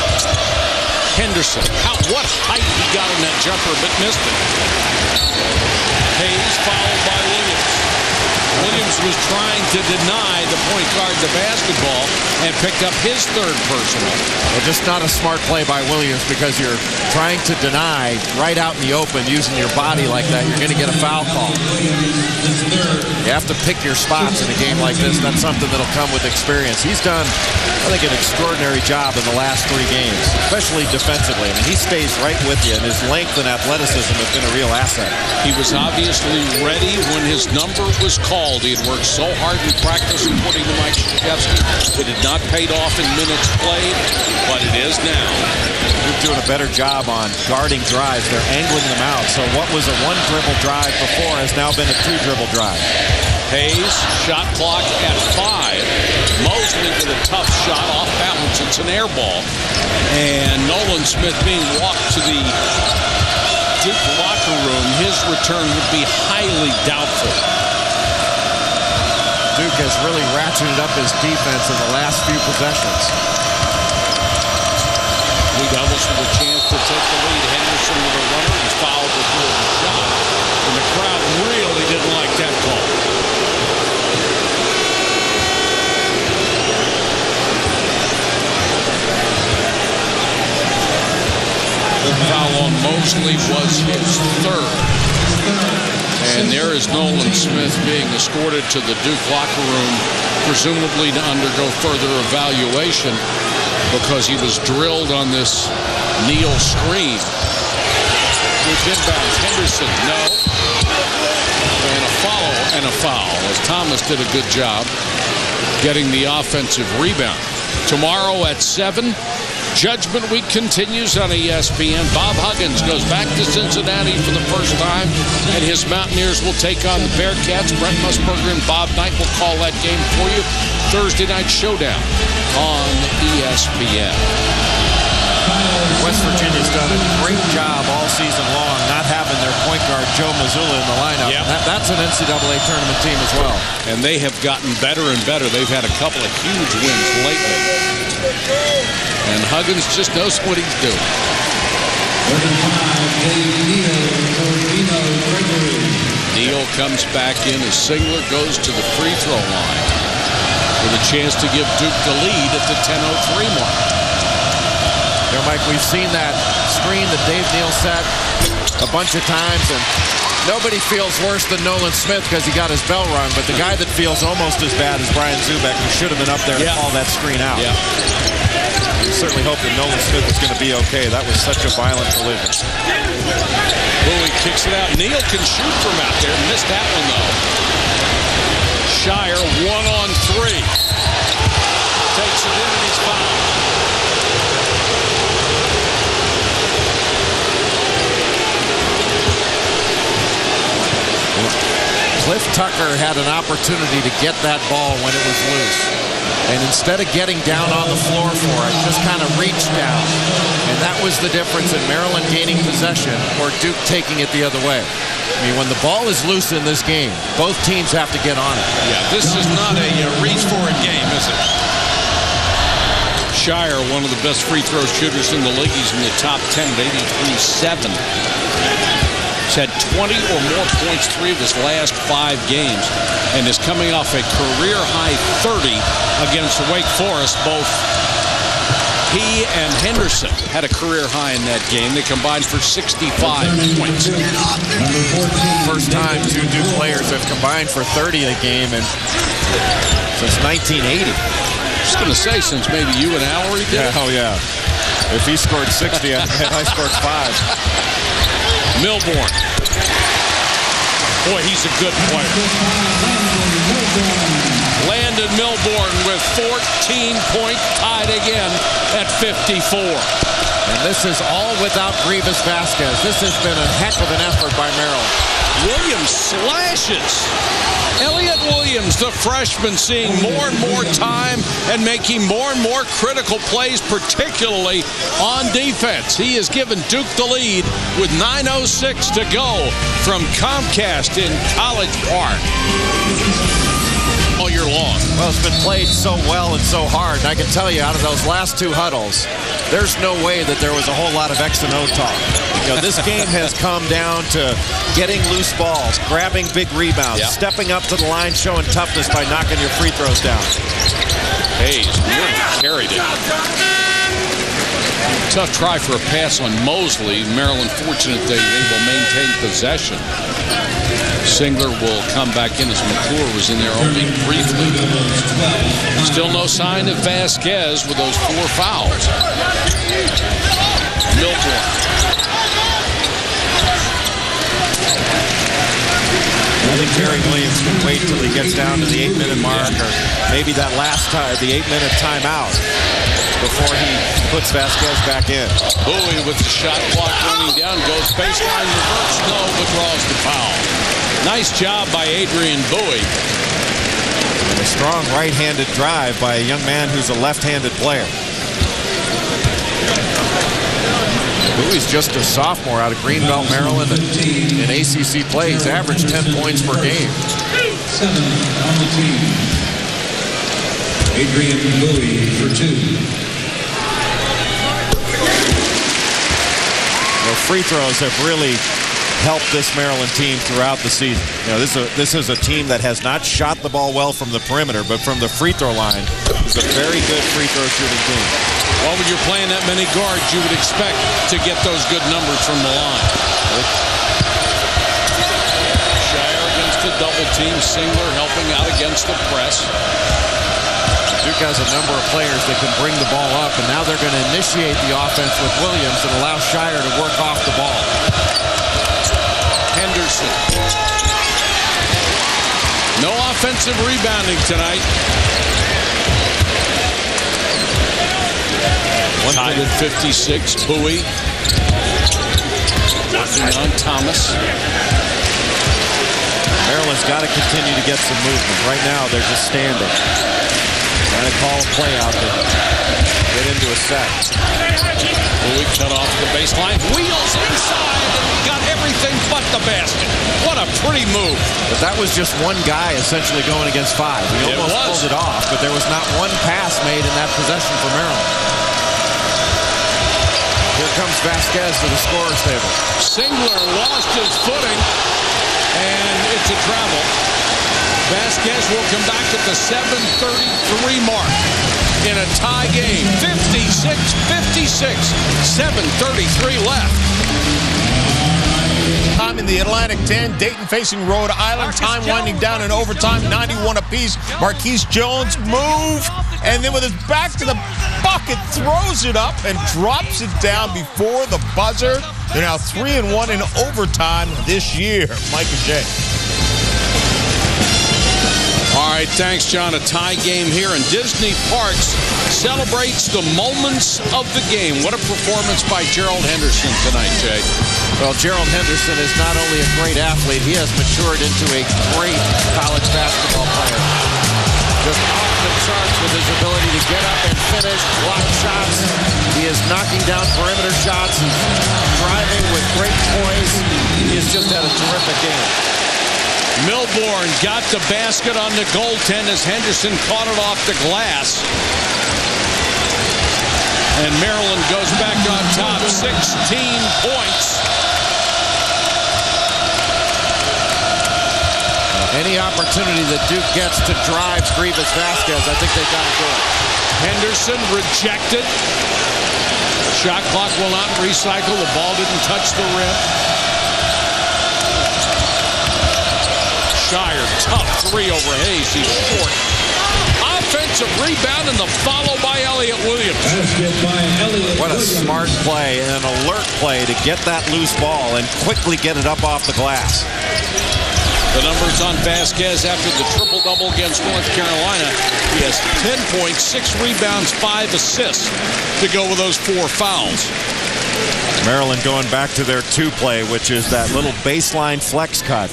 Henderson, what height he got on that jumper, but missed it. Hayes fouled by Williams. Williams was trying to deny the point guard the basketball and picked up his third personal. Well, just not a smart play by Williams, because you're trying to deny right out in the open using your body like that. You're going to get a foul call. You have to pick your spots in a game like this. That's something that'll come with experience. He's done, I think, an extraordinary job in the last 3 games, especially defensively. I mean, he stays right with you, and his length and athleticism has been a real asset. He was obviously ready when his number was called. He had worked so hard in practice, according to Mike Krzyzewski. It had not paid off in minutes played, but it is now. They're doing a better job on guarding drives. They're angling them out. So what was a 1-dribble drive before has now been a 2-dribble drive. Hayes, shot clock at 5. Mosley with a tough shot off balance. It's an air ball. And Nolan Smith being walked to the Duke locker room. His return would be highly doubtful. Duke has really ratcheted up his defense in the last few possessions. Lee Doubles with a chance to take the lead. Henderson with a runner. He's fouled before the shot. And the crowd really didn't like that call. The foul on Mosley was his third. And there is Nolan Smith being escorted to the Duke locker room, presumably to undergo further evaluation, because he was drilled on this Neal screen. With inbounds, Henderson, no. And a follow and a foul, as Thomas did a good job getting the offensive rebound. Tomorrow at 7, Judgment Week continues on ESPN. Bob Huggins goes back to Cincinnati for the first time, and his Mountaineers will take on the Bearcats. Brent Musburger and Bob Knight will call that game for you. Thursday night showdown on ESPN. West Virginia's done a great job all season long not having their point guard Joe Mazzulla in the lineup. Yep. That's an NCAA tournament team as well. And they have gotten better and better. They've had a couple of huge wins lately. And Huggins just knows what he's doing. Neal comes back in as Singler goes to the free throw line with a chance to give Duke the lead at the 10:03 mark. Mike, we've seen that screen that Dave Neal set a bunch of times, and nobody feels worse than Nolan Smith because he got his bell rung, but the guy that feels almost as bad as Brian Zubek, who should have been up there to call that screen out. Yeah. We certainly hope that Nolan Smith is going to be okay. That was such a violent collision. Bowie kicks it out. Neal can shoot from out there. Missed that one, though. Shire 1-on-3. Takes it in and he's fouled. Cliff Tucker had an opportunity to get that ball when it was loose. And instead of getting down on the floor for it, just kind of reached down. And that was the difference in Maryland gaining possession or Duke taking it the other way. I mean, when the ball is loose in this game, both teams have to get on it. Yeah, this is not a reach-for-it game, is it? Shire, one of the best free throw shooters in the league. He's in the top 10 at 83.7. He's had 20 or more points 3 of his last 5 games and is coming off a career-high 30 against Wake Forest. Both he and Henderson had a career high in that game. They combined for 65 points. First time 2 Duke players have combined for 30 in a game since 1980. I was going to say, since maybe you and Allery did. Yeah, oh, yeah. If he scored 60 and I scored 5. Milborn. Boy, he's a good player. Landon Milborn with 14-point, tied again at 54. And this is all without Grievous Vasquez. This has been a heck of an effort by Maryland. Williams slashes. Elliott Williams, the freshman, seeing more and more time and making more and more critical plays, particularly on defense. He has given Duke the lead with 9:06 to go from Comcast in College Park. All year long. Well, it's been played so well and so hard. And I can tell you, out of those last 2 huddles, there's no way that there was a whole lot of X and O talk. You know, this game has come down to getting loose balls, grabbing big rebounds, stepping up to the line, showing toughness by knocking your free throws down. Hayes really carried it. Tough try for a pass on Mosley. Maryland fortunate they will maintain possession. Singler will come back in as McClure was in there only briefly. Still no sign of Vasquez with those 4 fouls. Milborn. I think Terry Williams can wait till he gets down to the 8-minute mark, or maybe that last time, the 8-minute timeout, before he puts Vasquez back in. Bowie with the shot clock running down, goes baseline, reverse, no, but draws the foul. Nice job by Adrian Bowie. And a strong right-handed drive by a young man who's a left-handed player. Bowie's just a sophomore out of Greenbelt, Maryland, and in ACC play. He's averaged 10 points per game. 7 on the team. Adrian Bowie for 2. The free throws have really helped this Maryland team throughout the season. You know, this is a team that has not shot the ball well from the perimeter, but from the free throw line, it's a very good free throw shooting team. Well, when you're playing that many guards, you would expect to get those good numbers from the line. Shire against a double team. Singler helping out against the press. Duke has a number of players that can bring the ball up, and now they're going to initiate the offense with Williams and allow Shire to work off the ball. Henderson. No offensive rebounding tonight. Tied at 56. Bowie. Working on Thomas. Maryland's got to continue to get some movement. Right now, they're just standing. Trying to call a play out there. Get into a set. Bowie cut off the baseline. Wheels inside. And he got everything but the basket. What a pretty move. But that was just one guy essentially going against 5. He almost pulled it off, but there was not one pass made in that possession for Maryland. Here comes Vasquez to the scorer's table. Singler lost his footing, and it's a travel. Vasquez will come back at the 7:33 mark in a tie game. 56-56, 7:33 left. Time in the Atlantic 10. Dayton facing Rhode Island. Time winding down in overtime. 91 apiece. Marquise Jones move. And then with his back to the bucket, throws it up and drops it down before the buzzer. They're now 3-1 in overtime this year. Micah J. All right, thanks, John. A tie game here, and Disney Parks celebrates the moments of the game. What a performance by Gerald Henderson tonight, Jay. Well, Gerald Henderson is not only a great athlete, he has matured into a great college basketball player. Just off the charts with his ability to get up and finish, block shots. He is knocking down perimeter shots. He's driving with great poise. He has just had a terrific game. Milborn got the basket on the goaltend as Henderson caught it off the glass. And Maryland goes back on top, 16 points. Any opportunity that Duke gets to drive Grievous Vasquez, I think they've got to do it. Henderson rejected. Shot clock will not recycle. The ball didn't touch the rim. Shire, tough three over Hayes. He's short. Offensive rebound and the follow by Elliott Williams. What a smart play and an alert play to get that loose ball and quickly get it up off the glass. The numbers on Vasquez after the triple-double against North Carolina. He has 10 points, 6 rebounds, 5 assists to go with those 4 fouls. Maryland going back to their 2-play, which is that little baseline flex cut.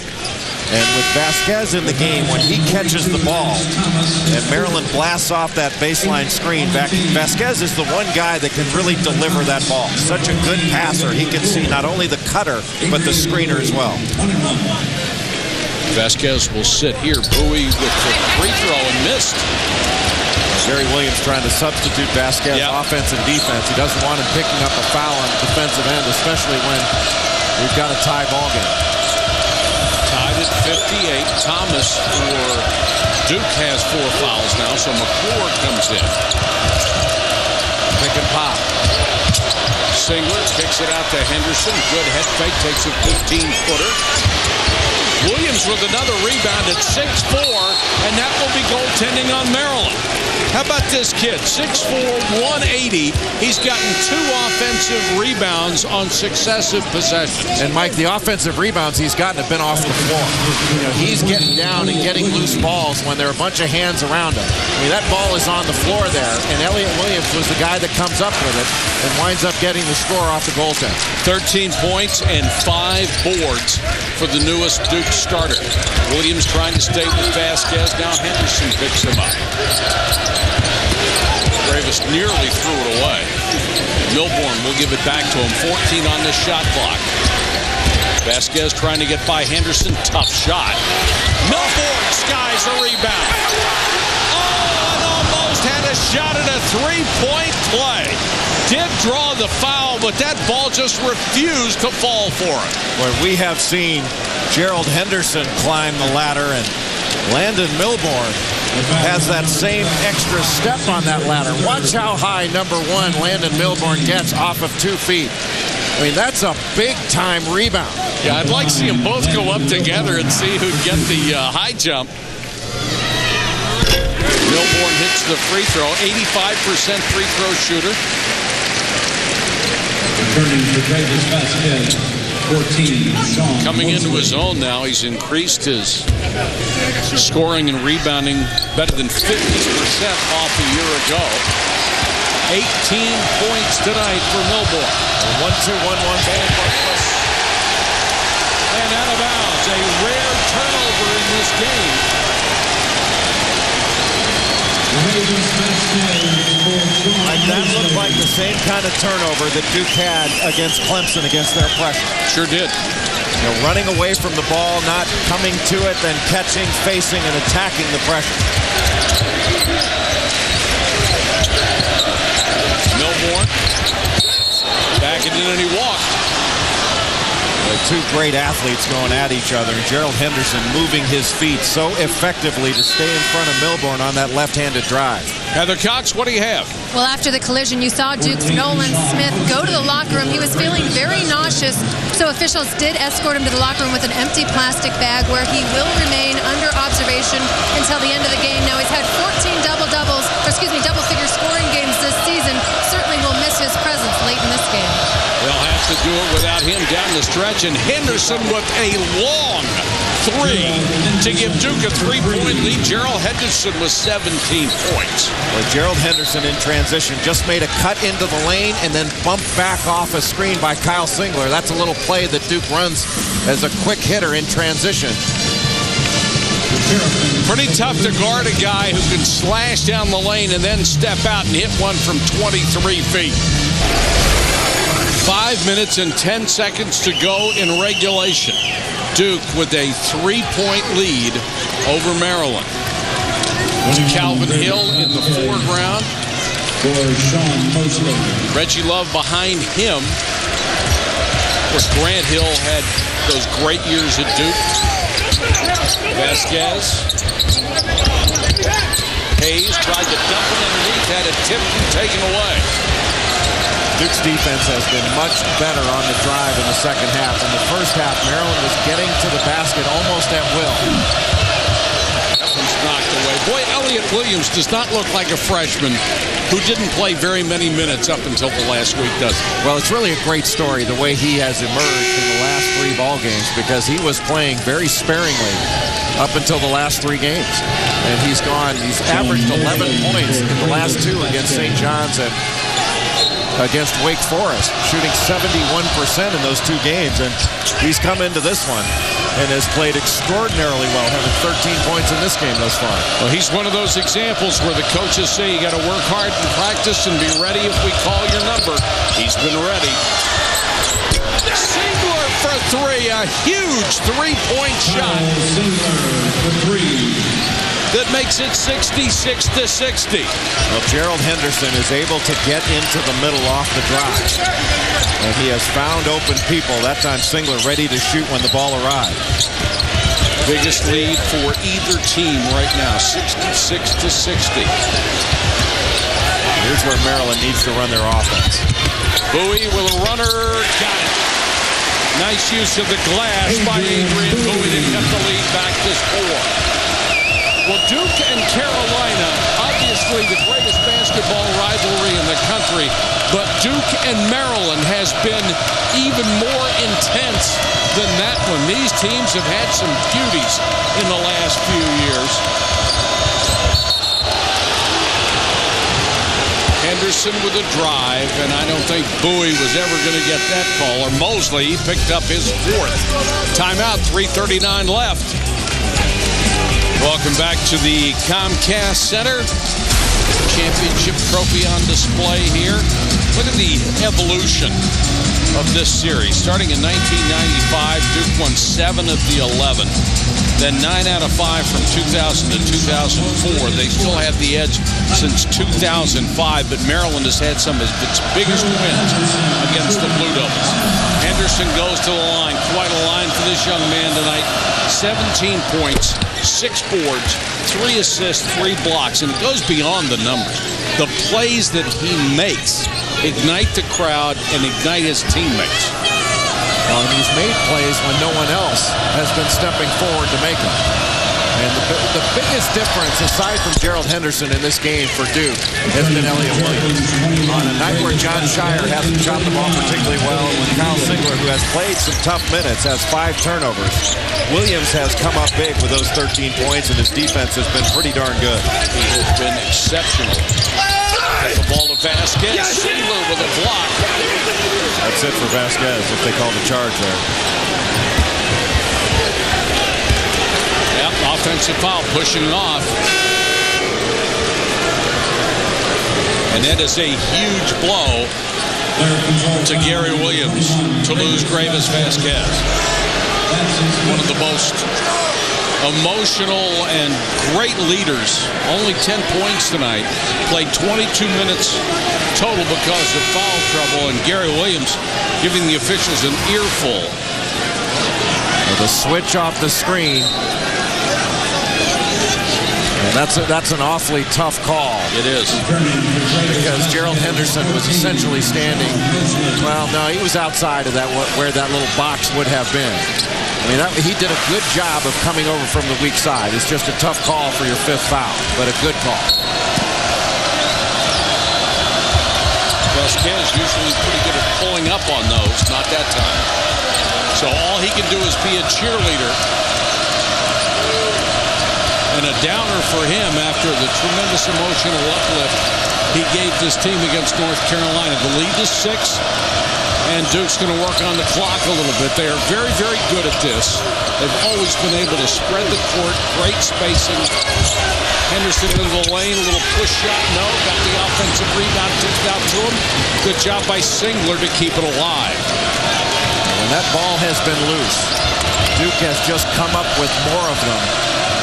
And with Vasquez in the game, when he catches the ball and Maryland blasts off that baseline screen, Vasquez is the one guy that can really deliver that ball. Such a good passer. He can see not only the cutter, but the screener as well. Vasquez will sit here. Bowie with the free throw and missed. Jerry Williams trying to substitute Vasquez offense and defense. He doesn't want him picking up a foul on the defensive end, especially when we've got a tie ball game. Tied at 58. Thomas for Duke has 4 fouls now, so McClure comes in. Pick and pop. Singler kicks it out to Henderson. Good head fake, takes a 15-footer. Williams with another rebound at 6'4", and that will be goaltending on Maryland. How about this kid? 6'4", 180. He's gotten 2 offensive rebounds on successive possessions. And Mike, the offensive rebounds he's gotten have been off the floor. You know, he's getting down and getting loose balls when there are a bunch of hands around him. I mean, that ball is on the floor there, and Elliott Williams was the guy that comes up with it and winds up getting the score off the goaltender. 13 points and 5 boards for the newest Duke starter. Williams trying to stay with Vasquez. Now Henderson picks him up. Gravis nearly threw it away. Milborn will give it back to him. 14 on the shot clock. Vasquez trying to get by Henderson. Tough shot. Milborn skies a rebound. Oh, and almost had a shot at a 3-point play. Did draw the foul, but that ball just refused to fall for him. Well, we have seen Gerald Henderson climb the ladder, and Landon Milborn has that same extra step on that ladder. Watch how high number 1 Landon Milborn gets off of 2 feet. I mean, that's a big-time rebound. Yeah, I'd like to see them both go up together and see who'd get the high jump. Milborn hits the free throw, 85% free throw shooter. Returning for Grievous Vasquez, 14. Coming into his own now, he's increased his scoring and rebounding better than 50% off a year ago. 18 points tonight for Milborn. 1-2-1-1 ball. And out of bounds, a rare turnover in this game. Like that looked like the same kind of turnover that Duke had against Clemson against their pressure. Sure did. You know, running away from the ball, not coming to it, then catching, facing, and attacking the pressure. Milborn back it in, and he walked. Two great athletes going at each other. Gerald Henderson moving his feet so effectively to stay in front of Milborn on that left-handed drive. Heather Cox, what do you have? Well, after the collision, you saw Duke's Nolan Smith go to the locker room. He was feeling very nauseous, so officials did escort him to the locker room with an empty plastic bag where he will remain under observation until the end of the game. Now, he's had 14 double-figure scoring games this season. Certainly will miss his presence late in this game. They'll have to do it without him down the stretch, and Henderson with a long 3 to give Duke a 3-point lead. Gerald Henderson with 17 points. Well, Gerald Henderson in transition just made a cut into the lane and then bumped back off a screen by Kyle Singler. That's a little play that Duke runs as a quick hitter in transition. Pretty tough to guard a guy who can slash down the lane and then step out and hit one from 23 feet. 5 minutes and 10 seconds to go in regulation. Duke with a 3-point lead over Maryland. To Calvin Hill in the foreground. for Sean Mosley. Reggie Love behind him. Of course, Grant Hill had those great years at Duke. Vasquez. Hayes tried to dump it underneath, had it tipped and taken away. Duke's defense has been much better on the drive in the second half. In the first half, Maryland was getting to the basket almost at will. That one's knocked away. Boy, Elliott Williams does not look like a freshman who didn't play very many minutes up until the last week, does he? Well, it's really a great story the way he has emerged in the last 3 ball games, because he was playing very sparingly up until the last 3 games. And he's averaged 11 points in the last 2 against St. John's and against Wake Forest, shooting 71% in those 2 games. And he's come into this one and has played extraordinarily well, having 13 points in this game thus far. Well, he's one of those examples where the coaches say you got to work hard in practice and be ready if we call your number. He's been ready. Singler for 3, a huge 3-point shot. That makes it 66-60. Well, Gerald Henderson is able to get into the middle off the drive. And he has found open people. That time Singler ready to shoot when the ball arrives. Biggest lead for either team right now, 66-60. Here's where Maryland needs to run their offense. Bowie with a runner, got it. Nice use of the glass by Adrian Bowie to cut the lead back to 4. Well, Duke and Carolina, obviously the greatest basketball rivalry in the country, but Duke and Maryland has been even more intense than that one. These teams have had some beauties in the last few years. Henderson with a drive, and I don't think Bowie was ever going to get that call. Or Mosley picked up his 4th. Timeout, 3:39 left. Welcome back to the Comcast Center. Championship trophy on display here. Look at the evolution of this series. Starting in 1995, Duke won 7 of the 11. Then 9 out of 5 from 2000 to 2004. They still have the edge since 2005, but Maryland has had some of its biggest wins against the Blue Devils. Henderson goes to the line. Quite a line for this young man tonight. 17 points, 6 boards, 3 assists, 3 blocks, and it goes beyond the numbers. The plays that he makes ignite the crowd and ignite his teammates. Well, and he's made plays when no one else has been stepping forward to make them. And the biggest difference, aside from Gerald Henderson in this game for Duke, has been Elliott Williams. On a night where John Shire hasn't shot the ball particularly well, with Kyle Singler, who has played some tough minutes, has 5 turnovers, Williams has come up big with those 13 points, and his defense has been pretty darn good. He has been exceptional. Get the ball to Vasquez. Singler with a block. That's it for Vasquez if they call the charge there. Yep, offensive foul, pushing off. And that is a huge blow to Gary Williams to lose Gravis Vasquez. One of the most emotional and great leaders. Only 10 points tonight. Played 22 minutes total because of foul trouble. And Gary Williams giving the officials an earful. With a switch off the screen. And that's an awfully tough call. It is. Because Gerald Henderson was essentially standing, well, no, he was outside of that where that little box would have been. I mean, he did a good job of coming over from the weak side. It's just a tough call for your 5th foul, but a good call. Vasquez usually pretty good at pulling up on those, not that time. So all he can do is be a cheerleader. And a downer for him after the tremendous emotional uplift he gave this team against North Carolina. The lead is 6, and Duke's going to work on the clock a little bit. They are very, very good at this. They've always been able to spread the court, great spacing. Henderson into the lane, a little push shot, no. Got the offensive rebound, tipped out to him. Good job by Singler to keep it alive. When that ball has been loose, Duke has just come up with more of them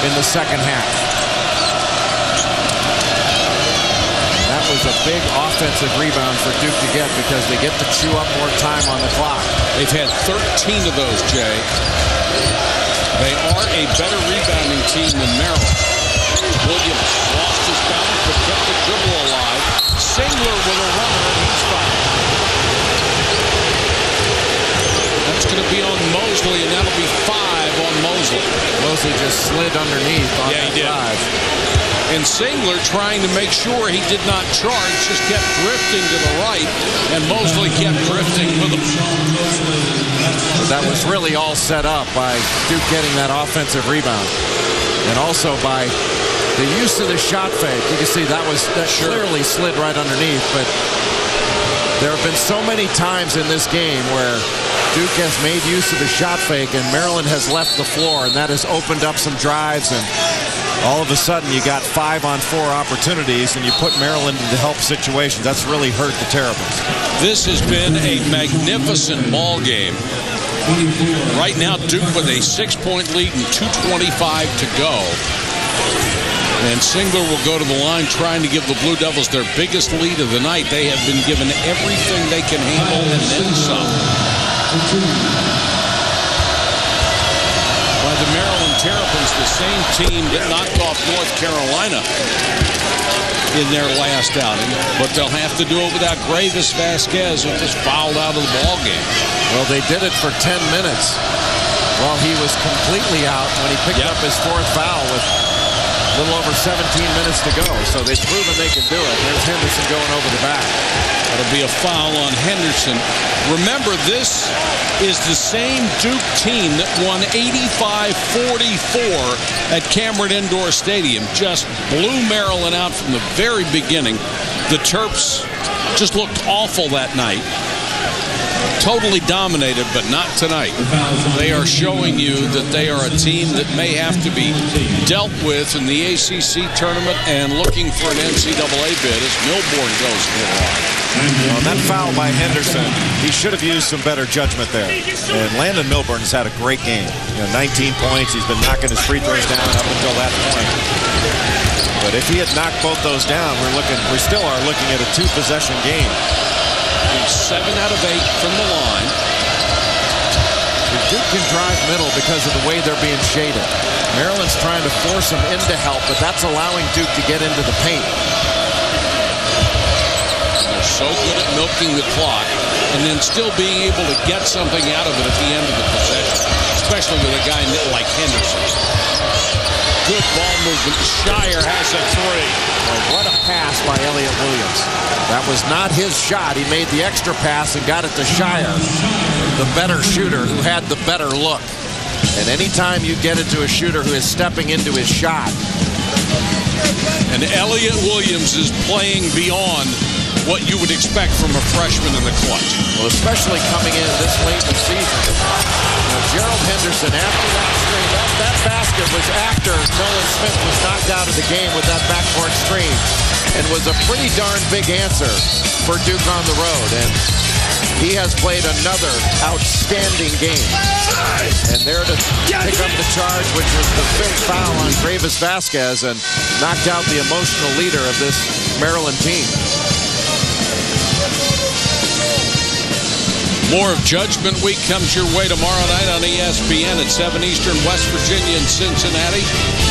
in the second half. That was a big offensive rebound for Duke to get because they get to chew up more time on the clock. They've had 13 of those, Jay. They are a better rebounding team than Maryland. Williams lost his balance but kept the dribble alive. Singler with a runner, and he's fouled. That's going to be on Mosley, and that'll be 5 on Mosley. Mosley just slid underneath on that drive. And Singler, trying to make sure he did not charge, just kept drifting to the right, and Mosley kept drifting with him. That was really all set up by Duke getting that offensive rebound. And also by the use of the shot fake. You can see that clearly slid right underneath, but there have been so many times in this game where Duke has made use of the shot fake and Maryland has left the floor, and that has opened up some drives, and all of a sudden you got 5-on-4 opportunities and you put Maryland into help situations. That's really hurt the Terrapins. This has been a magnificent ball game. Right now, Duke with a 6-point lead and 2:25 to go. And Singler will go to the line trying to give the Blue Devils their biggest lead of the night. They have been given everything they can handle and then some. By the Maryland Terrapins, the same team that knocked off North Carolina in their last outing. But they'll have to do it without Gravis Vasquez, who just fouled out of the ball game. Well, they did it for 10 minutes while he was completely out when he picked up his 4th foul with a little over 17 minutes to go. So they've proven they can do it. There's Henderson going over the back. That'll be a foul on Henderson. Remember, this is the same Duke team that won 85-44 at Cameron Indoor Stadium. Just blew Maryland out from the very beginning. The Terps just looked awful that night. Totally dominated, but not tonight. They are showing you that they are a team that may have to be dealt with in the ACC tournament and looking for an NCAA bid as Milborn goes to the line. Well, that foul by Henderson, he should have used some better judgment there. And Landon Milburn has had a great game. 19 points. He's been knocking his free throws down up until that point. But if he had knocked both those down, we still are looking at a 2-possession game. 7 out of 8 from the line. Duke can drive middle because of the way they're being shaded. Maryland's trying to force them into help, but that's allowing Duke to get into the paint. They're so good at milking the clock and then still being able to get something out of it at the end of the possession, especially with a guy like Henderson. Good ball movement. Shire has a 3. Well, what a pass by Elliott Williams. That was not his shot. He made the extra pass and got it to Shire, the better shooter who had the better look. And anytime you get it to a shooter who is stepping into his shot. And Elliott Williams is playing beyond what you would expect from a freshman in the clutch. Well, especially coming in this late in the season. Gerald Henderson, after that screen, that basket was after Nolan Smith was knocked out of the game with that backcourt screen, and was a pretty darn big answer for Duke on the road. And he has played another outstanding game. And there to pick up the charge, which was the 5th foul on Gravis Vasquez, and knocked out the emotional leader of this Maryland team. More of Judgment Week comes your way tomorrow night on ESPN at 7 Eastern, West Virginia and Cincinnati.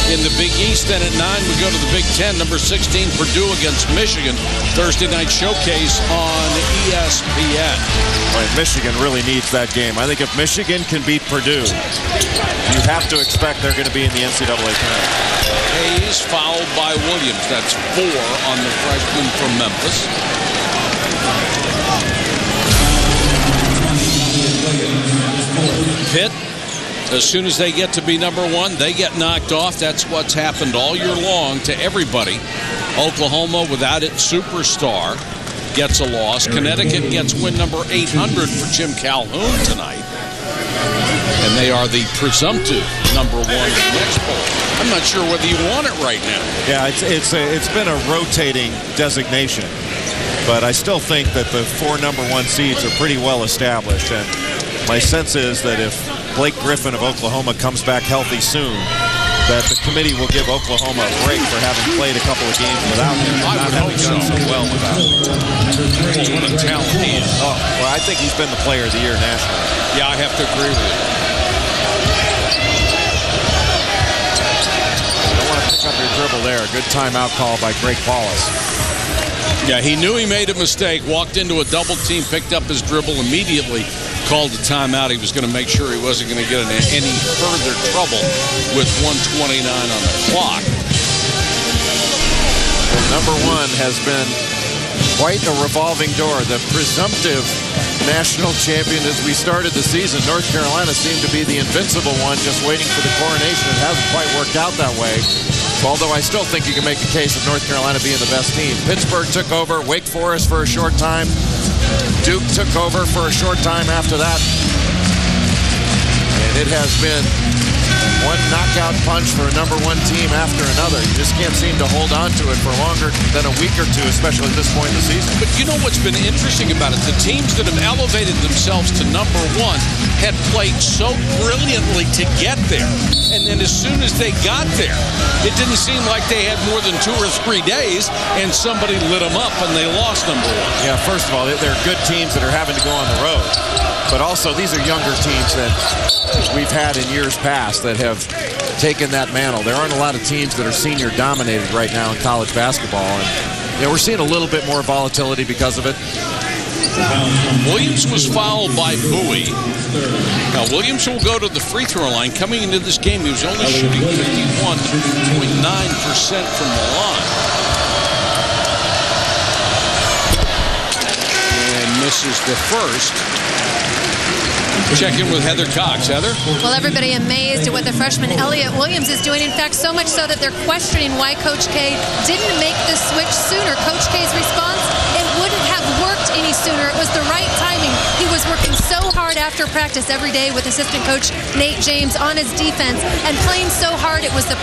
In the Big East, then at 9, we go to the Big Ten. Number 16, Purdue against Michigan. Thursday night showcase on ESPN. Boy, Michigan really needs that game. I think if Michigan can beat Purdue, you have to expect they're going to be in the NCAA tournament. Hayes fouled by Williams. That's 4 on the freshman from Memphis. Pitt, as soon as they get to be number 1, they get knocked off. That's what's happened all year long to everybody. Oklahoma, without its superstar, gets a loss. Connecticut gets win number 800 for Jim Calhoun tonight. And they are the presumptive number 1 in the next poll. I'm not sure whether you want it right now. Yeah, it's been a rotating designation. But I still think that the 4 number 1 seeds are pretty well established. And my sense is that if Blake Griffin of Oklahoma comes back healthy soon, that the committee will give Oklahoma a break for having played a couple of games without him. I would hope so. Well without him. Well, what a talent he is. Oh, well, I think he's been the player of the year nationally. Yeah, I have to agree with you. Don't want to pick up your dribble there. A good timeout call by Greg Paulus. Yeah, he knew he made a mistake, walked into a double team, picked up his dribble immediately, called a timeout. He was going to make sure he wasn't going to get in any further trouble with 1:29 on the clock. Well, number one has been quite a revolving door. The presumptive national champion as we started the season, North Carolina, seemed to be the invincible one, just waiting for the coronation. It hasn't quite worked out that way. Although I still think you can make the case of North Carolina being the best team. Pittsburgh took over, Wake Forest for a short time. Duke took over for a short time after that. And it has been one knockout punch for a number one team after another. You just can't seem to hold on to it for longer than a week or two, especially at this point in the season. But you know what's been interesting about it? The teams that have elevated themselves to number one had played so brilliantly to get there. And then as soon as they got there, it didn't seem like they had more than 2 or 3 days, and somebody lit them up and they lost number one. Yeah, first of all, they're good teams that are having to go on the road. But also, these are younger teams that we've had in years past that have taken that mantle. There aren't a lot of teams that are senior dominated right now in college basketball. And we're seeing a little bit more volatility because of it. Williams was fouled by Bowie. Now, Williams will go to the free throw line. Coming into this game, he was only shooting 51.9% from the line. And misses the first. Check in with Heather Cox. Heather? Well, everybody amazed at what the freshman Elliott Williams is doing. In fact, so much so that they're questioning why Coach K didn't make the switch sooner. Coach K's response, it wouldn't have worked any sooner. It was the right timing. He was working so hard after practice every day with assistant coach Nate James on his defense and playing so hard. It was the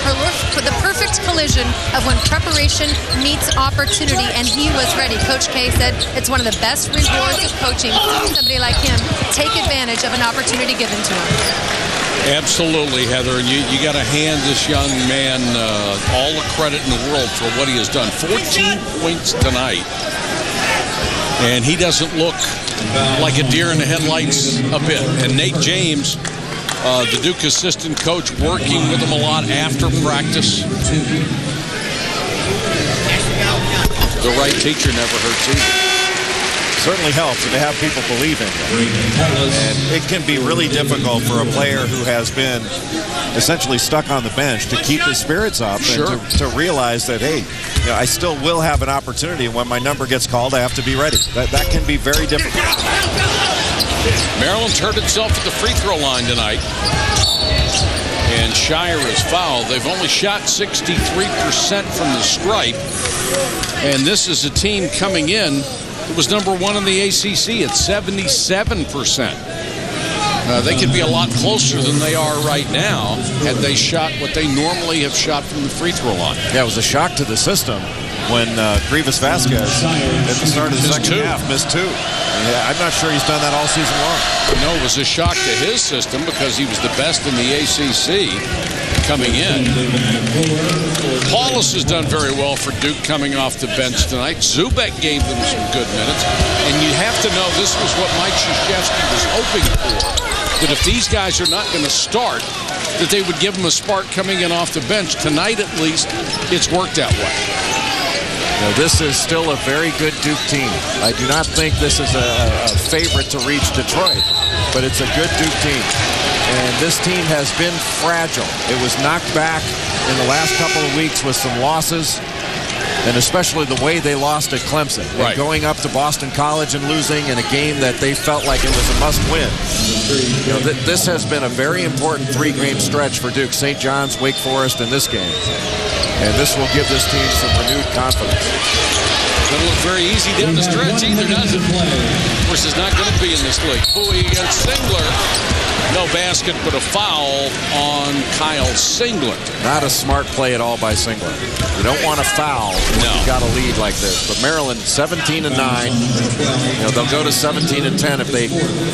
perfect collision of when preparation meets opportunity, and he was ready. Coach K said it's one of the best rewards of coaching. Somebody like him take advantage of an opportunity given to him. Absolutely, Heather. And you got to hand this young man all the credit in the world for what he has done. 14 points tonight. And he doesn't look like a deer in the headlights a bit. And Nate James, the Duke assistant coach, working with him a lot after practice. The right teacher never hurts either. Certainly helps to have people believe in you. And it can be really difficult for a player who has been essentially stuck on the bench to keep his spirits up and to realize that, hey, I still will have an opportunity. When my number gets called, I have to be ready. That can be very difficult. Maryland's hurt itself at the free throw line tonight. And Shire is fouled. They've only shot 63% from the stripe. And this is a team coming in. It was number one in the ACC at 77%. They could be a lot closer than they are right now had they shot what they normally have shot from the free throw line. Yeah, it was a shock to the system when Grievous Vasquez at the start of the second half missed 2. Yeah, I'm not sure he's done that all season long. No, it was a shock to his system because he was the best in the ACC coming in. Paulus has done very well for Duke coming off the bench tonight. Zubek gave them some good minutes. And you have to know this was what Mike Krzyzewski was hoping for. That if these guys are not going to start, that they would give them a spark coming in off the bench. Tonight, at least, it's worked that way. Now, this is still a very good Duke team. I do not think this is a favorite to reach Detroit, but it's a good Duke team. And this team has been fragile. It was knocked back in the last couple of weeks with some losses, and especially the way they lost at Clemson. Right. And going up to Boston College and losing in a game that they felt like it was a must-win. This has been a very important 3-game stretch for Duke. St. John's, Wake Forest, and this game. And this will give this team some renewed confidence. Doesn't look very easy down the stretch either, does it? Of course, it's not going to be in this league. Bowie against Singler. No, basket, but a foul on Kyle Singler. Not a smart play at all by Singler. You don't want to foul when you've got a lead like this. But Maryland, 17-9. They'll go to 17-10 if they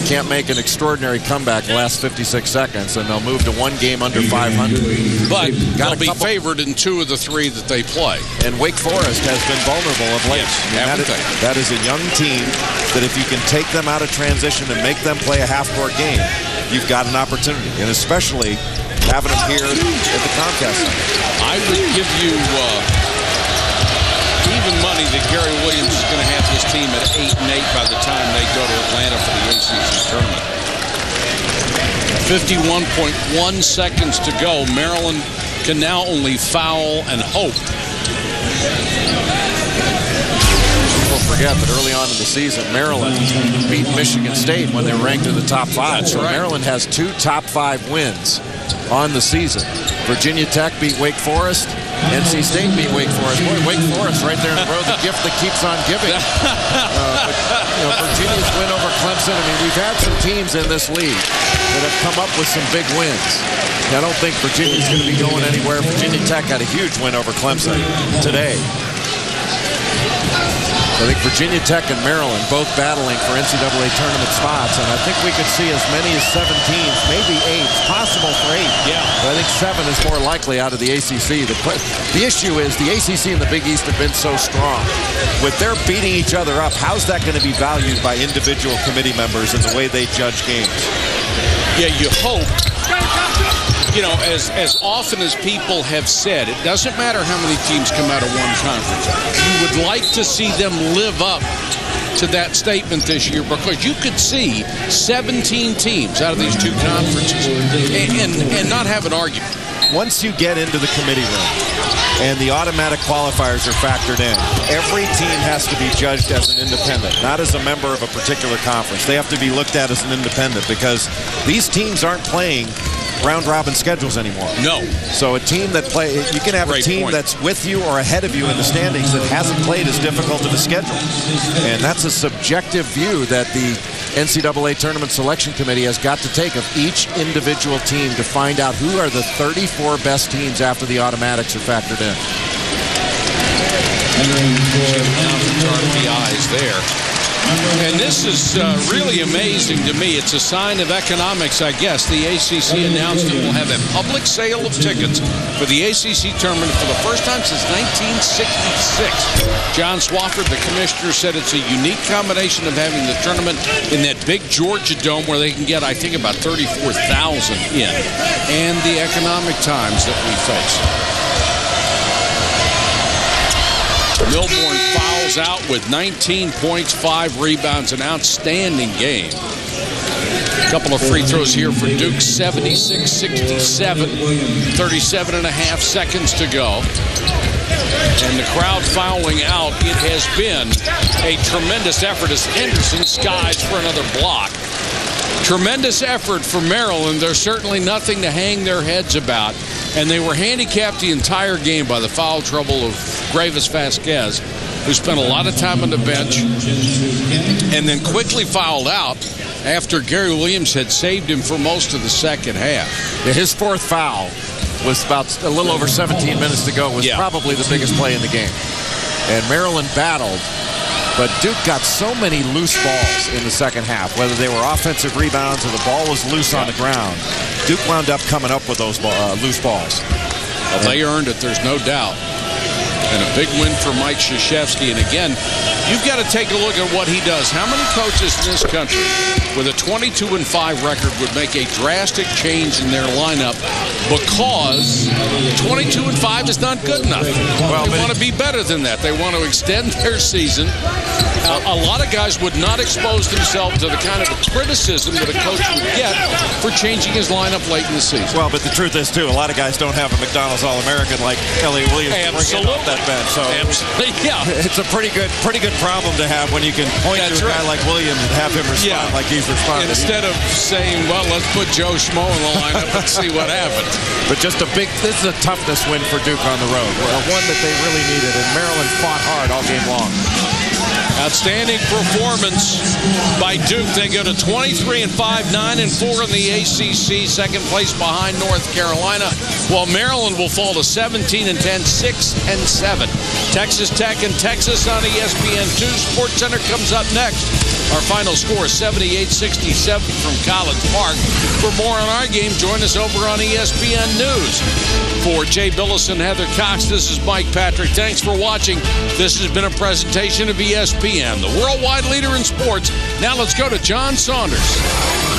can't make an extraordinary comeback in the last 56 seconds, and they'll move to one game under 500. But they'll be favored in 2 of the 3 that they play. And Wake Forest has been vulnerable of late. Yes, that is a young team that if you can take them out of transition and make them play a half-court game, you've got an opportunity, and especially having them here at the Comcast Center. I would give you even money that Gary Williams is going to have this team at 8-8 by the time they go to Atlanta for the ACC tournament. 51.1 seconds to go. Maryland can now only foul and hope. Don't forget that early on in the season, Maryland beat Michigan State when they were ranked in the top 5. That's so right. Maryland has 2 top 5 wins on the season. Virginia Tech beat Wake Forest. NC State beat Wake Forest. Boy, Wake Forest right there in the row, the gift that keeps on giving. Virginia's win over Clemson. I mean, we've had some teams in this league that have come up with some big wins. I don't think Virginia's going to be going anywhere. Virginia Tech had a huge win over Clemson today. I think Virginia Tech and Maryland both battling for NCAA tournament spots, and I think we could see as many as 7 teams, maybe 8. It's possible for 8. Yeah. But I think 7 is more likely out of the ACC. The issue is the ACC and the Big East have been so strong. With their beating each other up, how's that going to be valued by individual committee members in the way they judge games? Yeah, you hope. As often as people have said, it doesn't matter how many teams come out of one conference. You would like to see them live up to that statement this year, because you could see 17 teams out of these 2 conferences and not have an argument. Once you get into the committee room and the automatic qualifiers are factored in, every team has to be judged as an independent, not as a member of a particular conference. They have to be looked at as an independent, because these teams aren't playing round-robin schedules anymore. No. So a team that you can have a team that's with you or ahead of you in the standings that hasn't played as difficult of a schedule. And that's a subjective view that the NCAA Tournament Selection Committee has got to take of each individual team to find out who are the 34 best teams after the automatics are factored in. RBIs there. And this is really amazing to me. It's a sign of economics, I guess. The ACC announced it will have a public sale of tickets for the ACC tournament for the first time since 1966. John Swofford, the commissioner, said it's a unique combination of having the tournament in that big Georgia Dome where they can get, I think, about 34,000 in, and the economic times that we face. Milborn fouls out with 19 points, 5 rebounds, an outstanding game. A couple of free throws here for Duke, 76-67, 37 and a half seconds to go. And the crowd fouling out. It has been a tremendous effort as Henderson skies for another block. Tremendous effort for Maryland. There's certainly nothing to hang their heads about. And they were handicapped the entire game by the foul trouble of Gravis Vasquez, who spent a lot of time on the bench and then quickly fouled out after Gary Williams had saved him for most of the second half. Yeah, his 4th foul was about a little over 17 minutes to go. It was probably the biggest play in the game. And Maryland battled, but Duke got so many loose balls in the second half, whether they were offensive rebounds or the ball was loose on the ground. Duke wound up coming up with those loose balls. Well, they earned it, there's no doubt. And a big win for Mike Krzyzewski. And again, you've got to take a look at what he does. How many coaches in this country with a 22-5 record would make a drastic change in their lineup because 22-5 is not good enough? Well, they want to be better than that. They want to extend their season. A lot of guys would not expose themselves to the kind of criticism that a coach would get for changing his lineup late in the season. Well, but the truth is, too, a lot of guys don't have a McDonald's All-American like Elliot Williams to bring in off that bench. So it's a pretty good problem to have when you can point to a guy like Williams and have him respond like he's responding. Instead of saying, well, let's put Joe Schmo in the lineup and see what happens. But just this is a toughness win for Duke on the road. One that they really needed, and Maryland fought hard all game long. Outstanding performance by Duke. They go to 23-5, 9-4 in the ACC, second place behind North Carolina, while Maryland will fall to 17-10, 6-7. Texas Tech and Texas on ESPN2. SportsCenter comes up next. Our final score is 78-67 from College Park. For more on our game, join us over on ESPN News. For Jay Billis and Heather Cox, this is Mike Patrick. Thanks for watching. This has been a presentation of ESPN, the worldwide leader in sports. Now let's go to John Saunders.